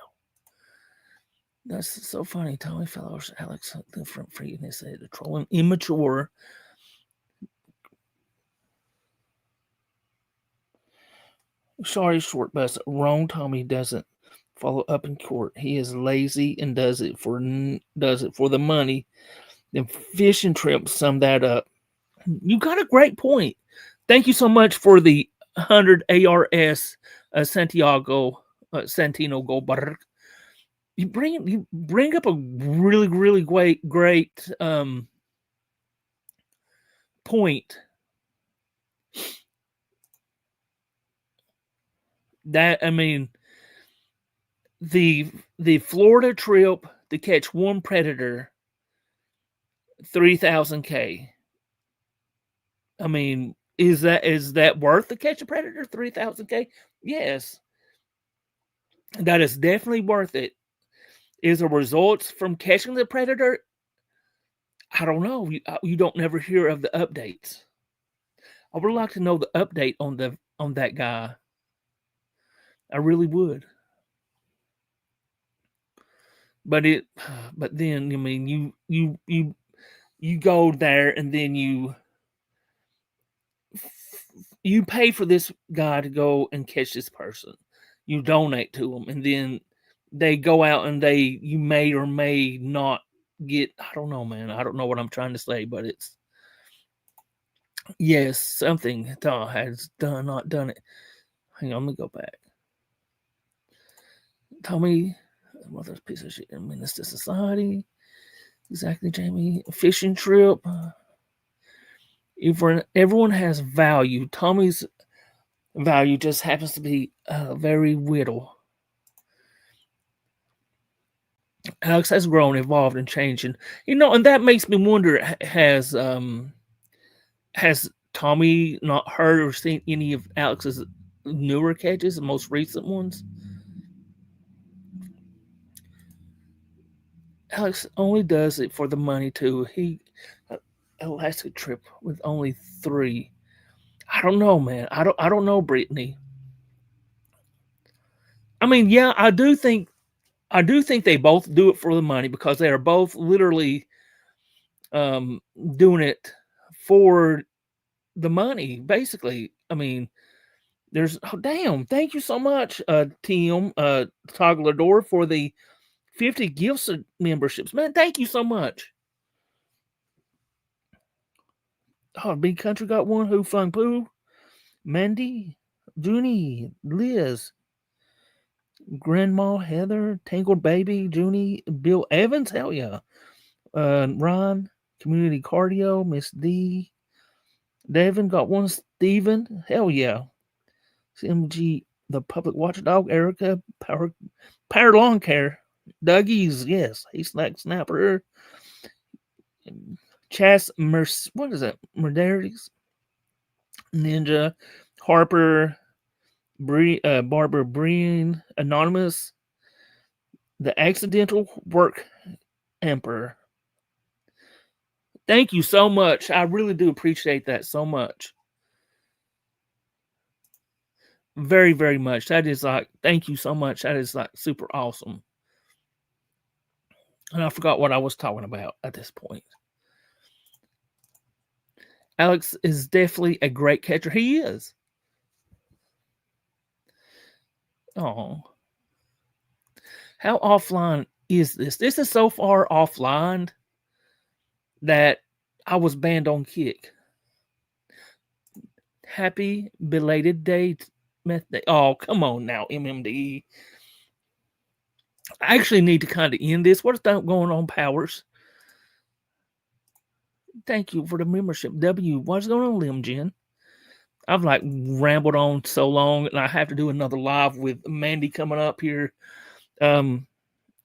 That's so funny. Tommy Fellows, Alex, different freakiness, the trolling, immature. Sorry, short bus. Wrong. Tommy doesn't follow up in court. He is lazy and does it for the money. Then fishing trip sum that up. You got a great point. Thank you so much for the 100 ARS Santiago Santino Goldberg. You bring up a really great point. That, I mean, the Florida trip to catch one predator, 3,000K. I mean, is that worth to catch a predator, 3,000K? Yes, that is definitely worth it. Is the results from catching the predator? I don't know. You don't never hear of the updates. I would like to know the update on that guy. I really would. But then, I mean, you go there and then you pay for this guy to go and catch this person. You donate to them, and then they go out and you may or may not get. I don't know, man. I don't know what I'm trying to say, but it's yes, something has not done it. Hang on, let me go back. Tommy, mother's piece of shit. Menace to society. Exactly, Jamie. Fishing trip. Everyone has value. Tommy's value just happens to be very whittle. Alex has grown, evolved, and changed, and that makes me wonder: has Tommy not heard or seen any of Alex's newer catches, the most recent ones? Alex only does it for the money too. He Alaska trip with only 3. I don't know, man. I don't know, Brittany. I mean, yeah, I do think they both do it for the money because they are both literally doing it for the money, basically. I mean, there's damn, thank you so much, Tim Toggler for the 50 gifts memberships. Man, thank you so much. Oh, Big Country got one. Who Fung Poo? Mandy, Junie, Liz, Grandma Heather, Tangled Baby, Junie, Bill Evans, hell yeah. Ron, Community Cardio, Miss D, Devin got one. Steven, hell yeah. CMG, the Public Watchdog, Erica, Power Lawn Care, Dougie's, yes. He Snapper, Chas what is that? Murderities, Ninja, Harper, Barbara Breen, Anonymous, The Accidental Work Emperor. Thank you so much. I really do appreciate that so much. Very, very much. That is thank you so much. That is super awesome. And I forgot what I was talking about at this point. Alex is definitely a great catcher. He is. Oh. How offline is this? This is so far offline that I was banned on Kick. Happy belated day, Meth Day. Oh, come on now, MMD. I actually need to kind of end this. What's going on, Powers? Thank you for the membership. W, what's going on, Lim Jen? I've like rambled on so long, and I have to do another live with Mandy coming up here. At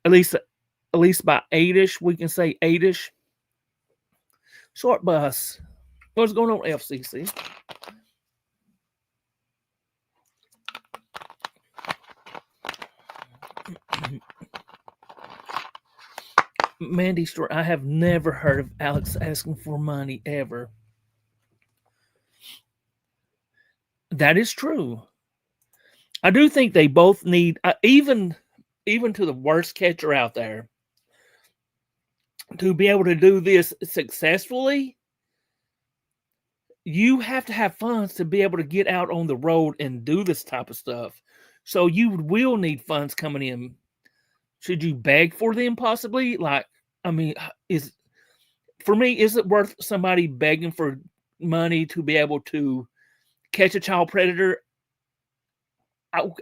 least by 8ish, we can say 8ish. Short bus. What's going on, FCC? Mandy story. I have never heard of Alex asking for money ever. That is true. I do think they both need, even to the worst catcher out there, to be able to do this successfully. You have to have funds to be able to get out on the road and do this type of stuff. So you will need funds coming in. Should you beg for them possibly? Like, I mean, is it worth somebody begging for money to be able to catch a child predator?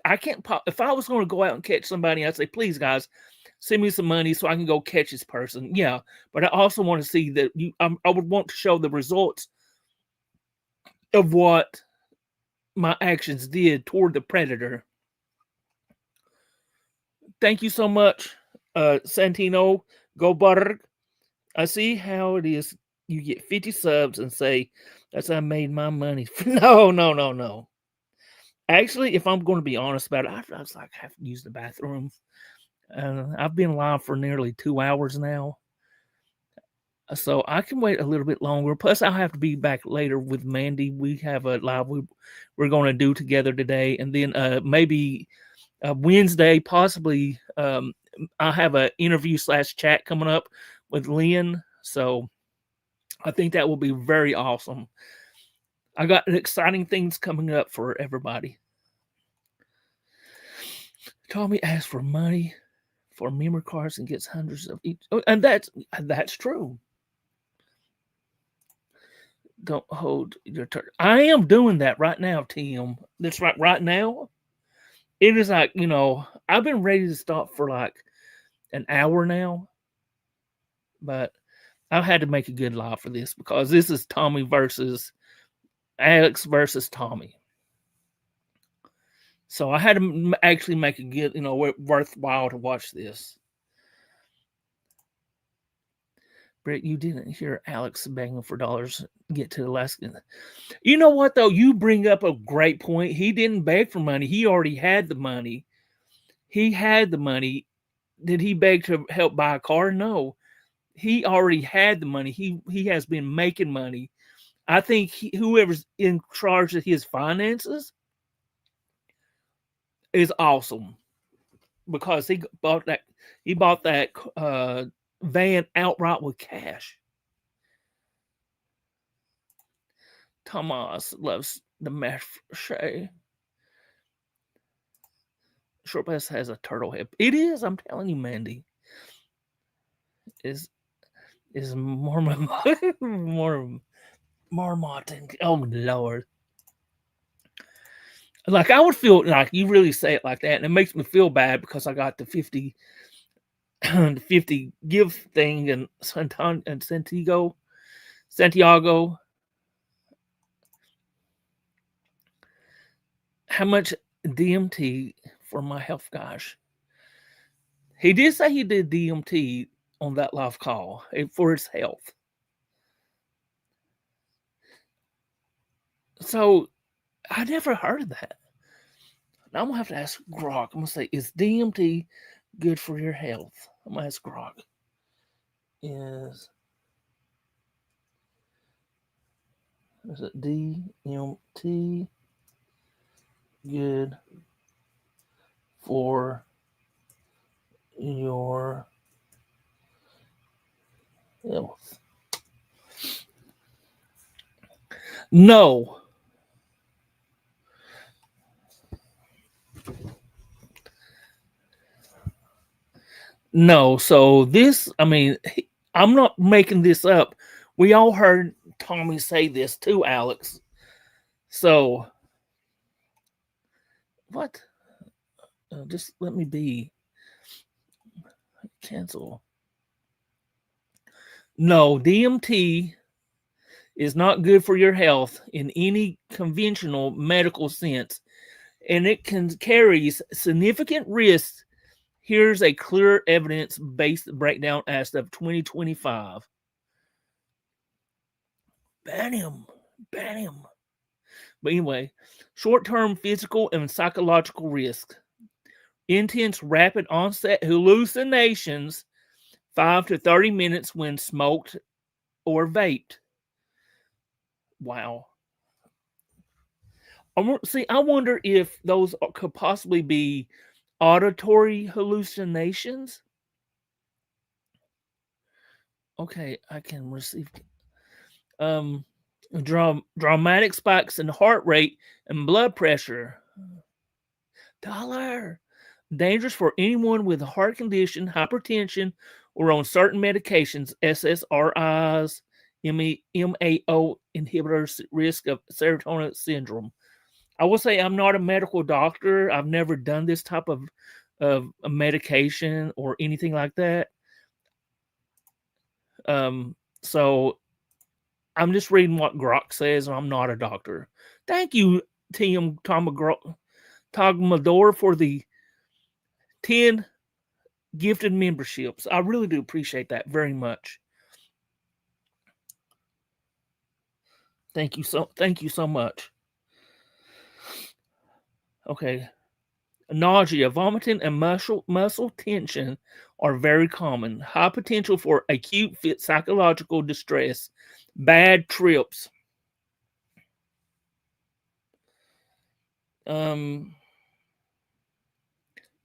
I can't. If I was going to go out and catch somebody, I'd say, please, guys, send me some money so I can go catch this person. Yeah, but I also want to see that I would want to show the results of what my actions did toward the predator. Thank you so much, Santino Goldberg. I see how it is. You get 50 subs and say, that's how I made my money. No. Actually, if I'm going to be honest about it, I was like, I have to use the bathroom. I've been live for nearly 2 hours now. So I can wait a little bit longer. Plus, I'll have to be back later with Mandy. We have a live we're going to do together today. And then maybe Wednesday, possibly, I'll have an interview / chat coming up with Lynn. So I think that will be very awesome. I got exciting things coming up for everybody. Tommy asks for money for memory cards and gets hundreds of each. Oh, and that's true. Don't hold your turn. I am doing that right now, Tim. That's right now. It is like, I've been ready to stop for like an hour now. But I had to make a good live for this because this is Tommy versus Alex versus Tommy. So I had to actually make a good, worthwhile to watch this. Brett, you didn't hear Alex begging for dollars to get to Alaska. You know what, though? You bring up a great point. He didn't beg for money. He already had the money. He had the money. Did he beg to help buy a car? No. He already had the money. He has been making money. I think whoever's in charge of his finances is awesome because he bought that van outright with cash. Tomas loves the mache. Short Bass has a turtle head. It is, I'm telling you, Mandy. Is more Marmot. Oh Lord. Like I would feel like you really say it like that, and it makes me feel bad because I got the 50 give thing and Santiago. How much DMT for my health, gosh? He did say he did DMT on that live call for his health. So I never heard of that. Now I'm gonna have to ask Grok. I'm gonna say, is DMT good for your health? I'm gonna ask Grok. Is it DMT good for your health? No. No, so this, I mean, I'm not making this up. We all heard Tommy say this too, Alex. So, what? Just let me be. Cancel. No, DMT is not good for your health in any conventional medical sense, and it can carries significant risks. Here's a clear evidence-based breakdown as of 2025. Ban him. Ban him. But anyway, short-term physical and psychological risk. Intense rapid onset hallucinations, 5 to 30 minutes when smoked or vaped. Wow. I wonder if those could possibly be auditory hallucinations. Okay, I can receive dramatic spikes in heart rate and blood pressure. Dollar. Dangerous for anyone with a heart condition, hypertension, or on certain medications, SSRIs, MAO inhibitors, risk of serotonin syndrome. I will say I'm not a medical doctor. I've never done this type of a medication or anything like that. So I'm just reading what Grok says, and I'm not a doctor. Thank you, Tim Togmador, for the 10 gifted memberships. I really do appreciate that very much. Thank you so much. Okay. Nausea, vomiting, and muscle tension are very common. High potential for acute psychological distress. Bad trips.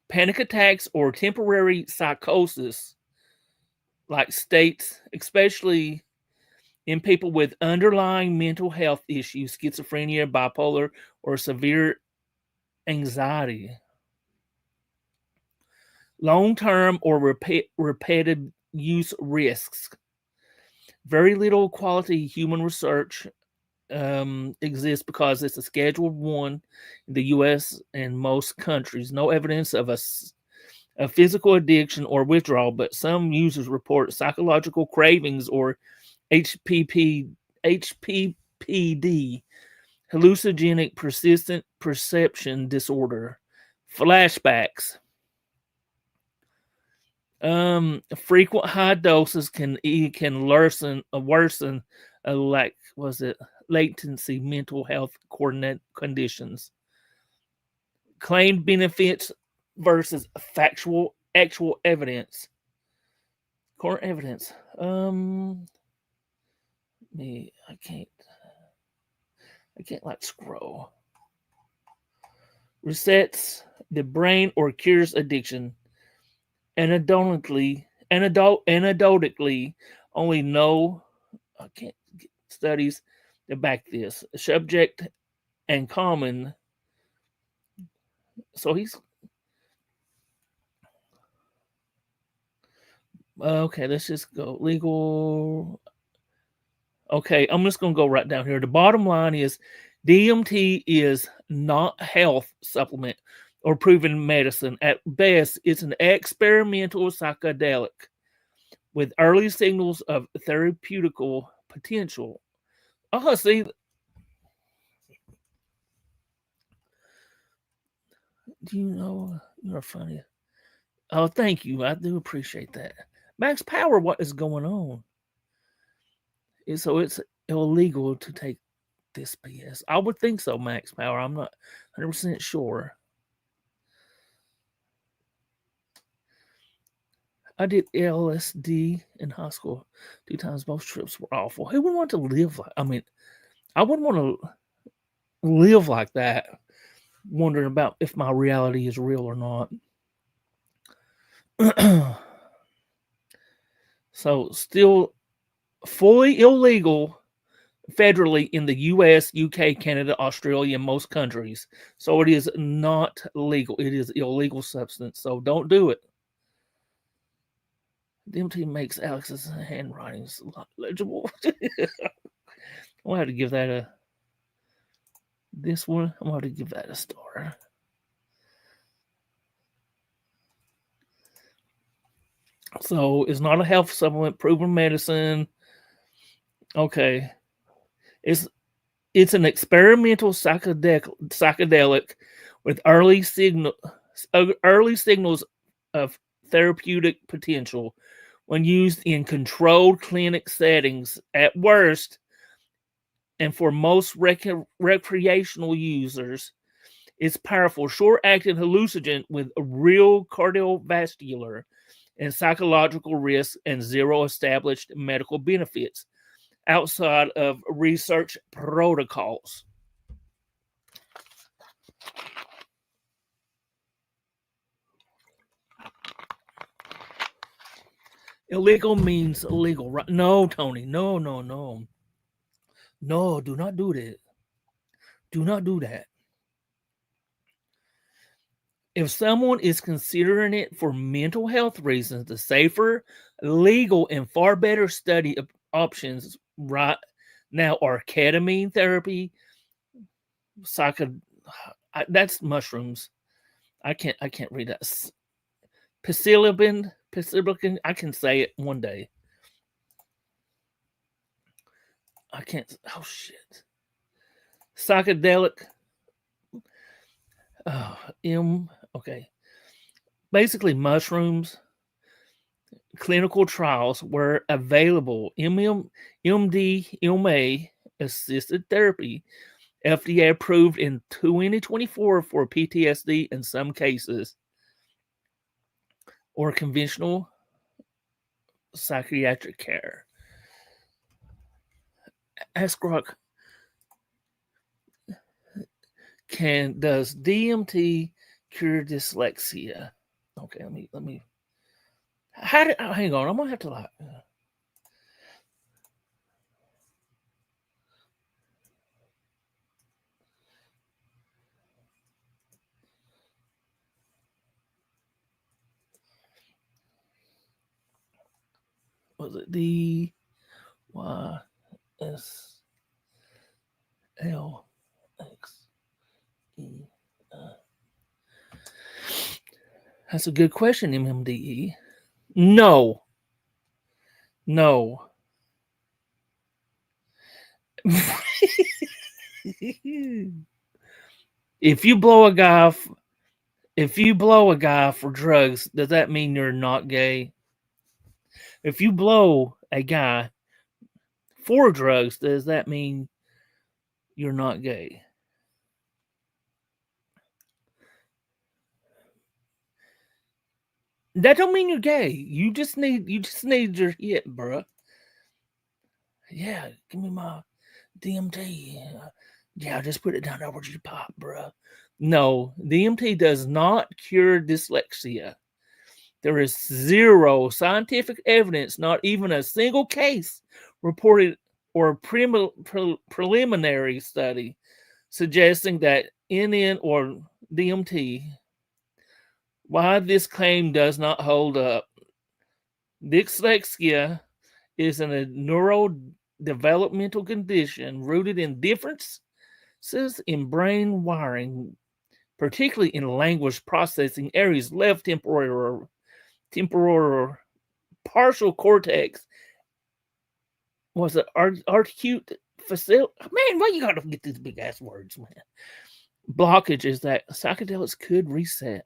Panic attacks or temporary psychosis, like states, especially in people with underlying mental health issues, schizophrenia, bipolar, or severe anxiety. Long-term or repeated use risks. Very little quality human research exists because it's a Schedule 1 in the U.S. and most countries. No evidence of a physical addiction or withdrawal, but some users report psychological cravings or HPPD, hallucinogenic persistent perception disorder, flashbacks. Frequent high doses can worsen latency mental health conditions. Claimed benefits versus actual evidence. Current evidence. I can't like scroll. Resets the brain or cures addiction. Anecdotally, only no I can't get studies to back this. Subject and common. So he's okay. Let's just go legal. Okay, I'm just gonna go right down here. The bottom line is DMT is not health supplement or proven medicine. At best, it's an experimental psychedelic with early signals of therapeutical potential. Oh, see, do you know you're funny? Oh, thank you. I do appreciate that. Max Power, what is going on? So it's illegal to take this BS. I would think so, Max Power. I'm not 100% sure. I did LSD in high school 2 times. Both trips were awful. Who would want to live like? I mean, I wouldn't want to live like that, wondering about if my reality is real or not. So, still fully illegal federally in the US, UK, Canada, Australia, and most countries. So, it is not legal. It is illegal substance. So, don't do it. DMT makes Alex's handwritings a lot legible. I'll have to give that this one, I'm going to give that a star. So it's not a health supplement, proven medicine. Okay. It's an experimental psychedelic with early signals of therapeutic potential when used in controlled clinic settings at worst, and for most recreational users. It's powerful, short-acting hallucinogenic with a real cardiovascular and psychological risks and zero established medical benefits outside of research protocols. Illegal means illegal, right? No, Tony. No, no, no. No, do not do that. Do not do that. If someone is considering it for mental health reasons, the safer, legal, and far better study options right now are ketamine therapy, that's mushrooms. I can't read that. Psilocybin, I can say it one day. I can't. Oh shit. Psychedelic. Okay. Basically, mushrooms. Clinical trials were available. MDMA assisted therapy, FDA approved in 2024 for PTSD in some cases, or conventional psychiatric care. Ask Rock, does DMT cure dyslexia? Okay, let me. Hang on, I'm gonna have to like. Was it DYSLXE? That's a good question, MMDE. No. No. If you blow a guy for drugs, does that mean you're not gay? If you blow a guy for drugs, does that mean you're not gay? That don't mean you're gay. You just need your hit, bruh. Yeah, give me my DMT. Yeah, just put it down over your pop, bruh. No, DMT does not cure dyslexia. There is zero scientific evidence, not even a single case reported or preliminary study suggesting that NN or DMT. Why this claim does not hold up. Dyslexia is a neurodevelopmental condition rooted in differences in brain wiring, particularly in language processing areas, left temporal partial cortex. Was it acute facility? Man, why you gotta get these big ass words, man? Blockages that psychedelics could reset.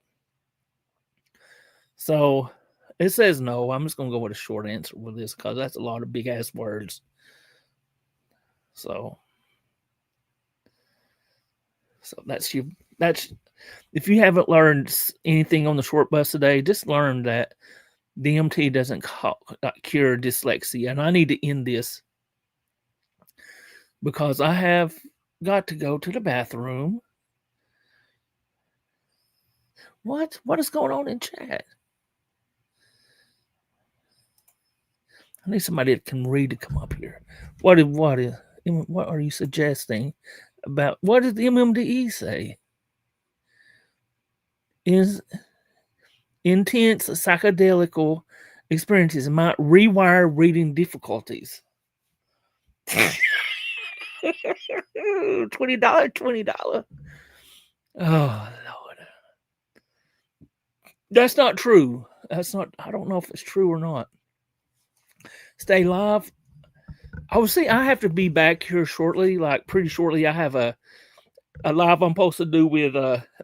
So it says no. I'm just gonna go with a short answer with this because that's a lot of big ass words. So that's if you haven't learned anything on the short bus today, just learn that DMT doesn't cure dyslexia. And I need to end this because I have got to go to the bathroom. What is going on in chat? I need somebody that can read to come up here. What are you suggesting about what does the MMDE say? Is intense psychedelical experiences might rewire reading difficulties. $20, $20. Oh Lord. That's not true. That's not, I don't know if it's true or not. Stay live. I was saying I have to be back here shortly, like pretty shortly. I have a live I'm supposed to do with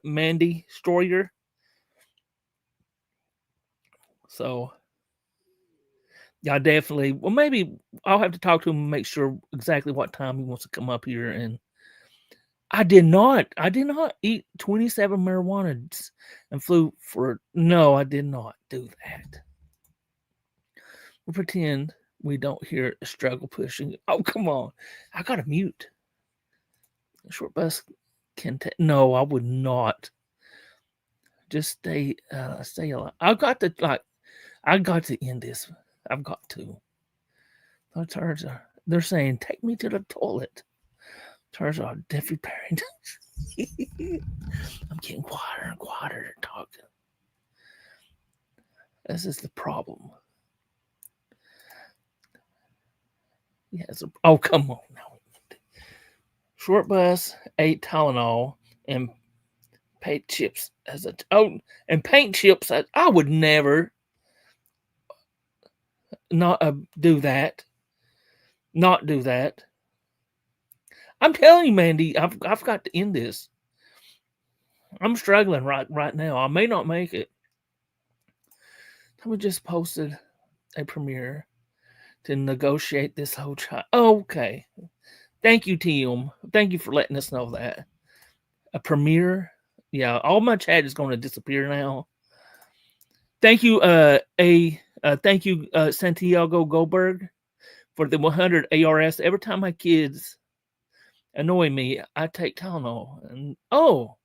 Mandy Stroyer. So yeah, definitely. Well, maybe I'll have to talk to him and make sure exactly what time he wants to come up here. And I did not eat 27 marijuanas and flew for. No, I did not do that. We'll pretend we don't hear a struggle pushing. Oh, come on. I got to mute. Short bus can take. No, I would not. Just stay alive. I got to end this. I've got to. They're saying, take me to the toilet. Turns out Deafy Parent. I'm getting quieter and quieter talking. This is the problem. Yeah, oh, come on now. Short bus, 8 Tylenol, and paint chips as a and paint chips. I would never not do that. Not do that. I'm telling you, Mandy, I've got to end this. I'm struggling right now. I may not make it. We just posted a premiere to negotiate this whole child. Okay. Thank you, Tim. Thank you for letting us know that. A premiere. Yeah, all my chat is going to disappear now. Thank you, thank you, Santiago Goldberg, for the 100 ARS. Every time my kids annoy me, I take Tylenol. And oh,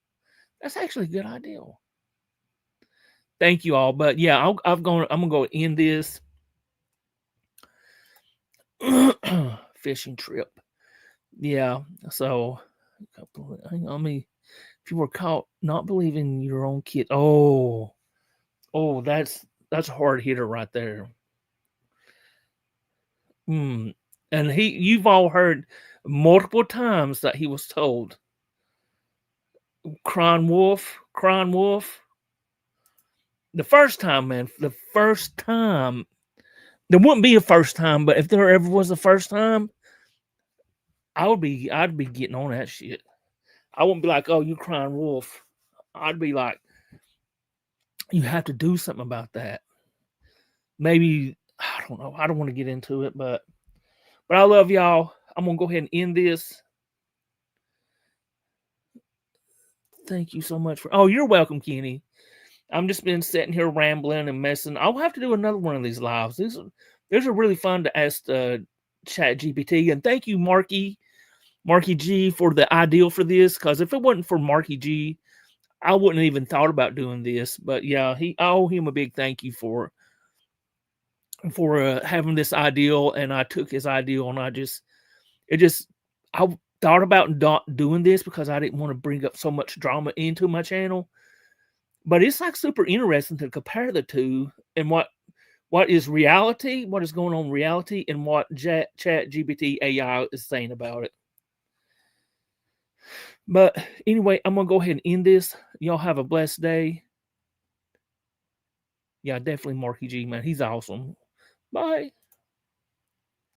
that's actually a good idea. Thank you all. But yeah, I'm gonna go end this fishing trip. Yeah. So hang on me. If you were caught not believing your own kid, oh, that's a hard hitter right there. And you've all heard multiple times that he was told, crying wolf. The first time, man, the first time, there wouldn't be a first time, but if there ever was a first time, I'd be getting on that shit. I wouldn't be like, oh, you crying wolf. I'd be like, you have to do something about that. Maybe, I don't know. I don't want to get into it, but I love y'all. I'm going to go ahead and end this. Thank you so much oh, you're welcome, Kenny. I'm just been sitting here rambling and messing. I'll have to do another one of these lives. These are really fun to ask Chat GPT. And thank you, Marky G, for the ideal for this. Because if it wasn't for Marky G, I wouldn't have even thought about doing this. But yeah, I owe him a big thank you for having this ideal. And I took his ideal, and I thought about not doing this because I didn't want to bring up so much drama into my channel. But it's like super interesting to compare the two and what is reality, what is going on in reality, and what Chat GPT AI is saying about it. But anyway, I'm going to go ahead and end this. Y'all have a blessed day. Yeah, definitely Marky G, man. He's awesome. Bye.